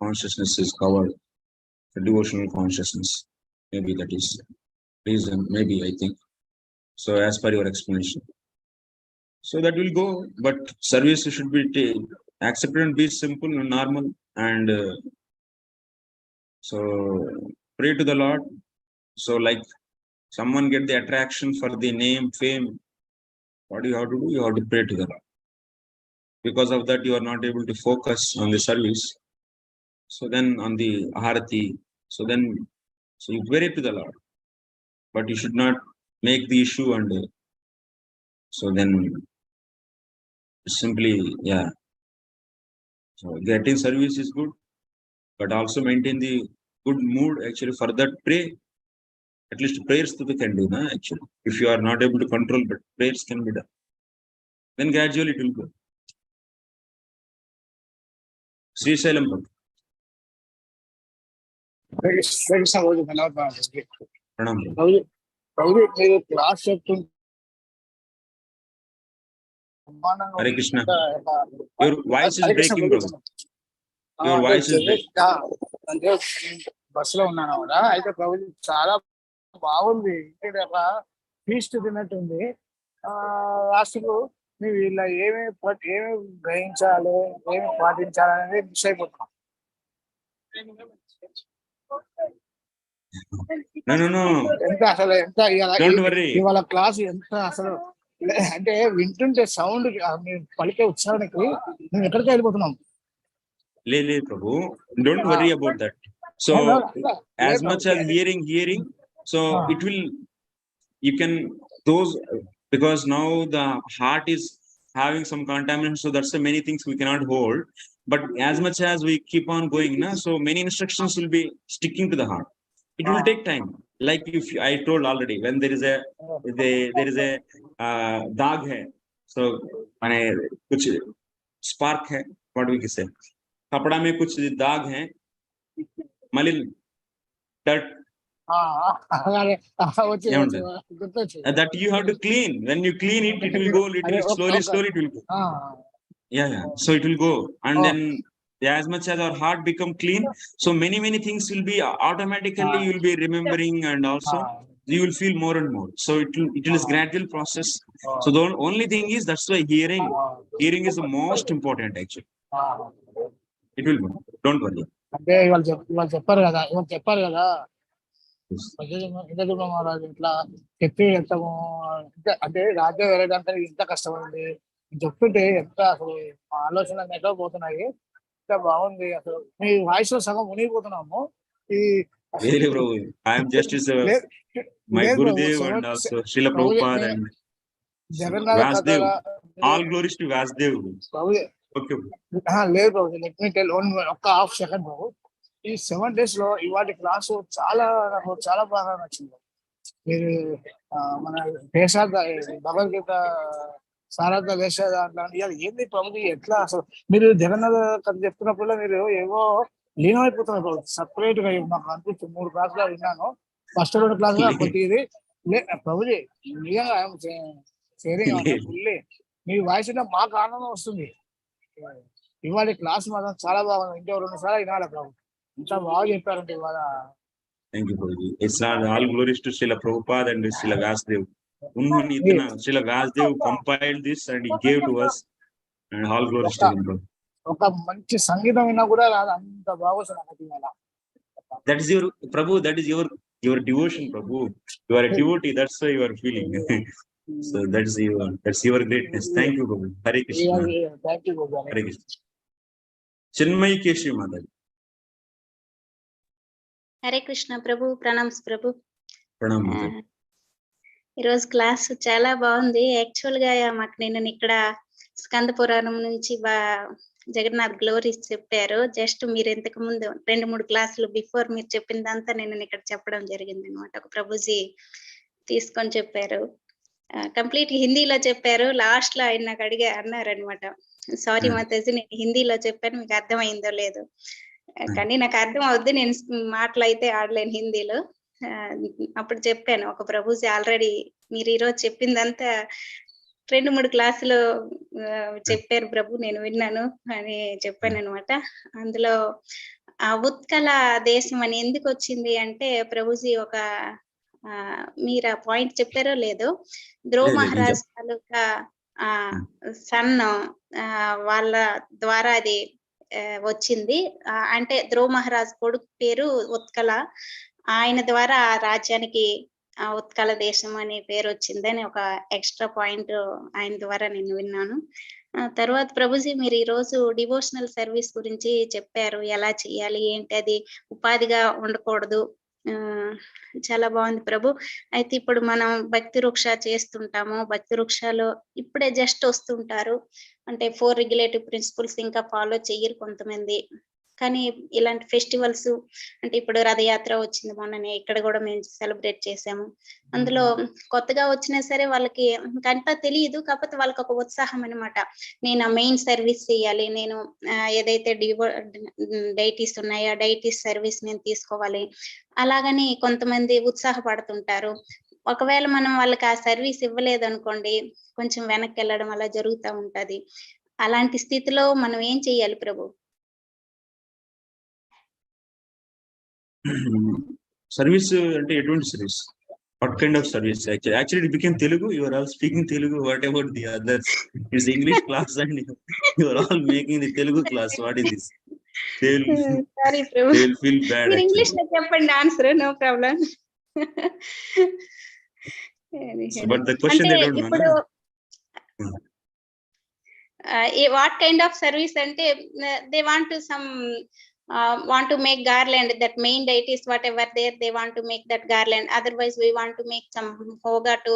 consciousness is covered, the devotional consciousness. Maybe that is reason. Maybe I think so, as per your explanation. So that will go, but service should be accepted and be simple and normal, and so pray to the Lord. So like someone get the attraction for the name, fame, what do you have to do? You have to pray to the Lord. Because of that, you are not able to focus on the service. So then on the Aharati, so then so you pray to the Lord, but you should not make the issue, and so then simply, yeah. So getting service is good, but also maintain the good mood. Actually, for that, pray. At least prayers to the can do, na, actually. If you are not able to control, but prayers can be done. Then gradually it will go. Sri Sailam. Pranam. Class చెప్తుంటే Hare Krishna. Your voice is breaking, bro. Your voice is breaking. అంటే బస్సులో ఉన్నాను కదా, అయితే ప్రభు చాలా బాగుంది. ఒక feast తిన్నట్టుంది. లాస్ట్కు మేము ఇలా ఏమేమి గ్రహించాలి, ఏమి పాటించాలి అనేది మిస్ అయిపోతున్నాం. No. ఎంత అసలు ఎంత ఇవాళ క్లాస్ ఎంత అసలు అంటే వింటుంటే సౌండ్ మీరు పలికే ఉత్సాహానికి మేము ఎక్కడికి వెళ్ళిపోతున్నాం. లేదు ప్రభు, don't worry about that. So as much as hearing, so it will, you can those, because now the heart is having some contamination, so that's the many things we cannot hold. But as much as we keep on going, so many instructions will be sticking to the heart. It will take time. Like if I told already, when there is a daag hai, so mane kuch spark hai, what we can say, kapda mein kuch daag hai, malil, dirt, that you have to clean. When you clean it, it will go little slowly it will go. Yeah, so it will go, and then as much as our heart become clean, so many things will be automatically, you will be remembering, and also you will feel more and more. So it is gradual process. So the only thing is, that's why hearing is the most important actually. It will go, don't worry. అంటే ఇవాళ చెప్పారు కదా మహారాజు ఇట్లా చెప్పి వెళ్తాము అంటే రాజ్యం వెళ్ళడానికి ఇంత కష్టమైంది చెప్తుంటే ఎంత అసలు ఆలోచన ఎటో పోతున్నాయి. ఎంత బాగుంది అసలు. మీ వాయిస్ లో సగం మునిగిపోతున్నాము. ఈ I am just my Gurudev and also Srila Prabhupada and Vasudev. All glories to Vasudev. Okay. లేదు బాబు, లెట్ మీ టెల్ ఒక్క హాఫ్ సెకండ్ బాబు. ఈ 7 days లో ఇవాటి క్లాసు నాకు చాలా బాగా నచ్చింది. మీరు మన దేశార్థ భగవద్గీత సారార్థ దేశ ఏంది ప్రభుత్వం ఎట్లా అసలు మీరు జగన్నాథ కథ చెప్తున్నప్పుడు మీరు ఏవో లీనమైపోతున్నారు ప్రభు. సపరేట్ గా నాకు అనిపిస్తుంది. 3 క్లాసులు విన్నాను. ఫస్ట్ 2 క్లాసులు కొద్ది ఇది ప్రభుజీ నిజంగా ఫుల్లీ మీ వాయిస్ మాకు ఆనందం వస్తుంది. ఇవాళ క్లాస్ మాత్రం చాలా బాగుంది. ఇంకో 2 సార్లు వినాలి ప్రభు. ఇంత బాగా చెప్పారంటే ఇవాళ. Thank you, Prabhuji. It's not all glories to Srila Prabhupada and Srila Vasudev. Unhone itna Srila Vasudev compiled this and he gave to us, and all glories to him. ఒక మంచి సంగీతం విన్నా కూడా రాదు, అంత బాగొస్తుంది ఇవాళ. That is your Prabhu, that is your devotion, Prabhu. You are a devotee, that's why you are feeling. So that's your greatness. Thank you, Prabhu. Hare Krishna. Thank you, Prabhu. Hare Krishna. Chinmayi Keshi Mataji. Hare Krishna ప్రభు. ప్రణామ్స్ ప్రభు. Pranam. ఈరోజు class చాలా బాగుంది. Actual గా మాకు నేను ఇక్కడ స్కంద పురాణం నుంచి జగన్నాథ్ గ్లోరీస్ చెప్పారు. జస్ట్ మీరు ఇంతకు ముందు 2-3 క్లాసులు బిఫోర్ మీరు చెప్పిందంతా నేను ఇక్కడ చెప్పడం జరిగింది అనమాట. ఒక ప్రభుజీ తీసుకొని చెప్పారు. కంప్లీట్ హిందీలో చెప్పారు. లాస్ట్ లో ఆయన నాకు అన్నారనమాట, సారీ మాతాజీ నేను హిందీలో చెప్పాను, మీకు అర్థమైందో లేదో. కానీ నాకు అర్థం అవుద్ది, నేను మాటలు అయితే ఆడలేను హిందీలో. అప్పుడు చెప్పాను, ఒక ప్రభుజీ ఆల్రెడీ మీరు ఈరోజు చెప్పిందంతా 2-3 క్లాసులు చెప్పారు ప్రభు, నేను విన్నాను అని చెప్పాను అనమాట. అందులో ఆ ఉత్కల దేశం అని ఎందుకు వచ్చింది అంటే, ప్రభుజీ ఒక మీరు ఆ పాయింట్ చెప్పారో లేదో, ధ్రువ మహారాజ్ తాలూకా సన్ వాళ్ళ ద్వారా అది వచ్చింది. అంటే ధ్రువ మహారాజ్ కొడుకు పేరు ఉత్కల, ఆయన ద్వారా ఆ రాజ్యానికి ఉత్కల దేశం అనే పేరు వచ్చిందని ఒక ఎక్స్ట్రా పాయింట్ ఆయన ద్వారా నేను విన్నాను. తర్వాత ప్రభుజీ మీరు ఈ రోజు డివోషనల్ సర్వీస్ గురించి చెప్పారు, ఎలా చేయాలి ఏంటి, అది ఉపాధిగా ఉండకూడదు. చాలా బాగుంది ప్రభు. అయితే ఇప్పుడు మనం భక్తి వృక్ష చేస్తుంటాము, భక్తి వృక్షలో ఇప్పుడే జస్ట్ వస్తుంటారు, అంటే 4 రెగ్యులేటివ్ ప్రిన్సిపల్స్ ఇంకా ఫాలో చెయ్యరు కొంతమంది. కానీ ఇలాంటి ఫెస్టివల్స్, అంటే ఇప్పుడు రథయాత్ర వచ్చింది మొన్ననే, ఇక్కడ కూడా మేము సెలబ్రేట్ చేసాము. అందులో కొత్తగా వచ్చినా సరే వాళ్ళకి అంతా తెలియదు, కాకపోతే వాళ్ళకి ఒక ఉత్సాహం అనమాట, నేను ఆ మెయిన్ సర్వీస్ చేయాలి, నేను ఏదైతే డైటీస్ ఉన్నాయో డైటీస్ సర్వీస్ నేను తీసుకోవాలి, అలాగని కొంతమంది ఉత్సాహపడుతుంటారు. ఒకవేళ మనం వాళ్ళకి ఆ సర్వీస్ ఇవ్వలేదు అనుకోండి, కొంచెం వెనక్కి వెళ్ళడం అలా జరుగుతూ ఉంటది. అలాంటి స్థితిలో మనం ఏం చెయ్యాలి ప్రభు? సర్వీస్ అంటే ఎటువంటి service? What kind of service? Actually it became Telugu. You are all speaking Telugu. What about the others? It's English class and you are all making the Telugu class. What is this? Sorry, ప్రభు. They will feel bad. మీరు English లో చెప్పండి answer, no problem. But the question అంటే they don't ఇప్పుడు know. What kind of service అంటే, they want to some want to make garland, that main deities whatever there, they want to make that garland, otherwise we want to make some hoga to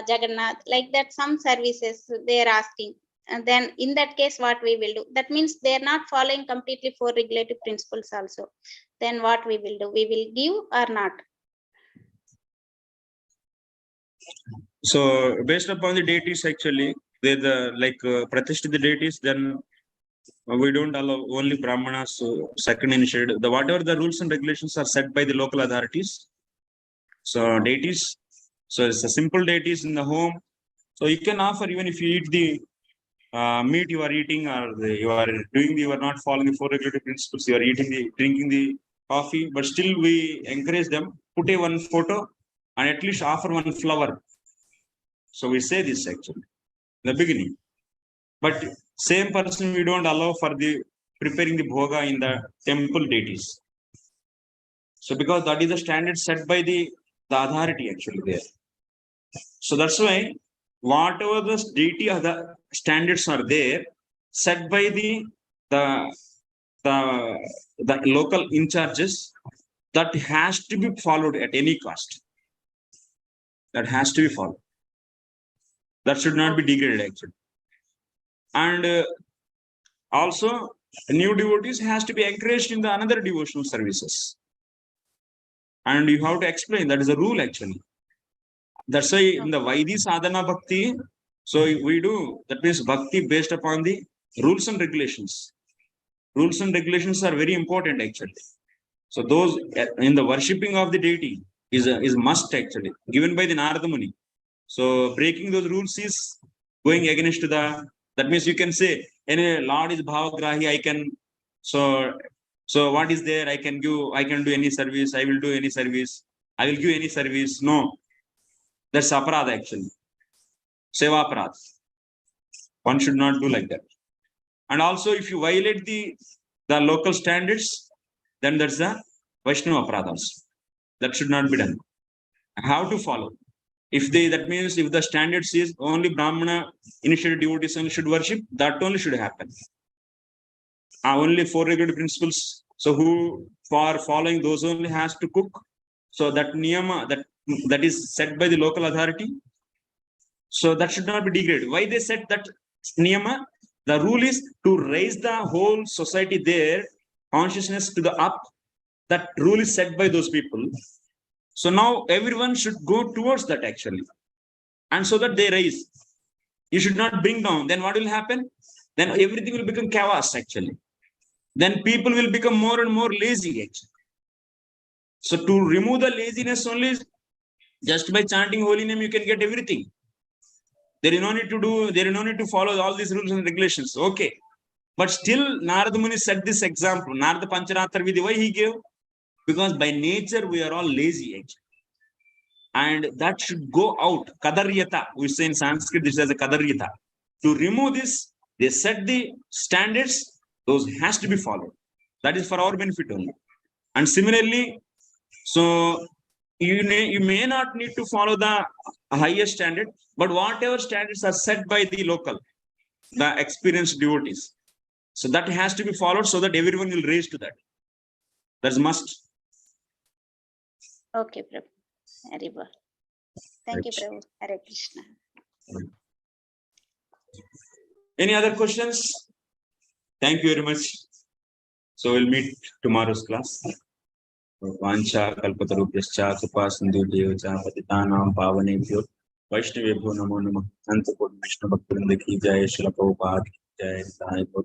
Jagannātha, like that some services they are asking. And then in that case what we will do, that means they are not following completely 4 regulative principles also. Then what we will do, we will give or not? So based upon the deities, actually they're the Pratishtha deities, then we don't allow only Brahmanas, second initiated. Whatever the rules and regulations are set by the local authorities. So deities, so it's a simple deities in the home. So you can offer, even if you eat the meat you are eating, or you are not following the 4 regulative principles, you are drinking the coffee, but still we encourage them, put one photo and at least offer one flower. So we say this actually in the beginning. But same person we don't allow for the preparing the bhoga in the temple deities. So because that is the standard set by the authority actually there. So that's why whatever the deity of the standards are there, set by the local in charges, that has to be followed at any cost. That has to be followed. That should not be degraded actually. And also new devotees has to be encouraged in the another devotional services, and you have to explain, that is a rule actually. That's why in the Vaidhi sadhana bhakti, so we do, that means bhakti based upon the rules and regulations. Rules and regulations are very important actually. So those in the worshipping of the deity is must actually, given by the Narada Muni. So breaking those rules is going against the, that means you can say any Lord is bhavagrahi, I can, so what is there, I can do any service, I will do any service, I will give any service. No, that's aparadha actually, seva aparadha. One should not do like that. And also if you violate the local standards, then that's the Vaishnava aparadha also. That should not be done. How to follow? That means if the standards is only Brahmana initiated devotees only should worship, that only should happen. Only 4 regulative principles. So who for following those only has to cook. So that niyama, that is set by the local authority. So that should not be degraded. Why they set that niyama? The rule is to raise the whole society there, consciousness to the up. That rule is set by those people. So now everyone should go towards that actually. And so that they raise. You should not bring down. Then what will happen? Then everything will become chaos actually. Then people will become more and more lazy actually. So to remove the laziness only, just by chanting holy name, you can get everything. There is no need to follow all these rules and regulations. Okay. But still, Narada Muni set this example. Narada Pancharathar Vidhi, why he gave? Because by nature, we are all lazy actually. And that should go out. Kadaryata, we say in Sanskrit, this is a kadaryata. To remove this, they set the standards, those has to be followed. That is for our benefit only. And similarly, so you may not need to follow the highest standard, but whatever standards are set by the local, the experienced devotees. So that has to be followed so that everyone will raise to that. That's must. Okay, Prabhu. Very well. Thank you, Prabhu. Hare Krishna. Any other questions? Thank you very much. So we'll meet tomorrow's class. Vancha kalpatarubhyascha kripa sindhubhyo patitanam pavanebhyo Vaishnavebhyo namo namah. Anta Koti Vishnu Bhaktivinoda ki jai, Srila Prabhupada ki jai, Sai Bol.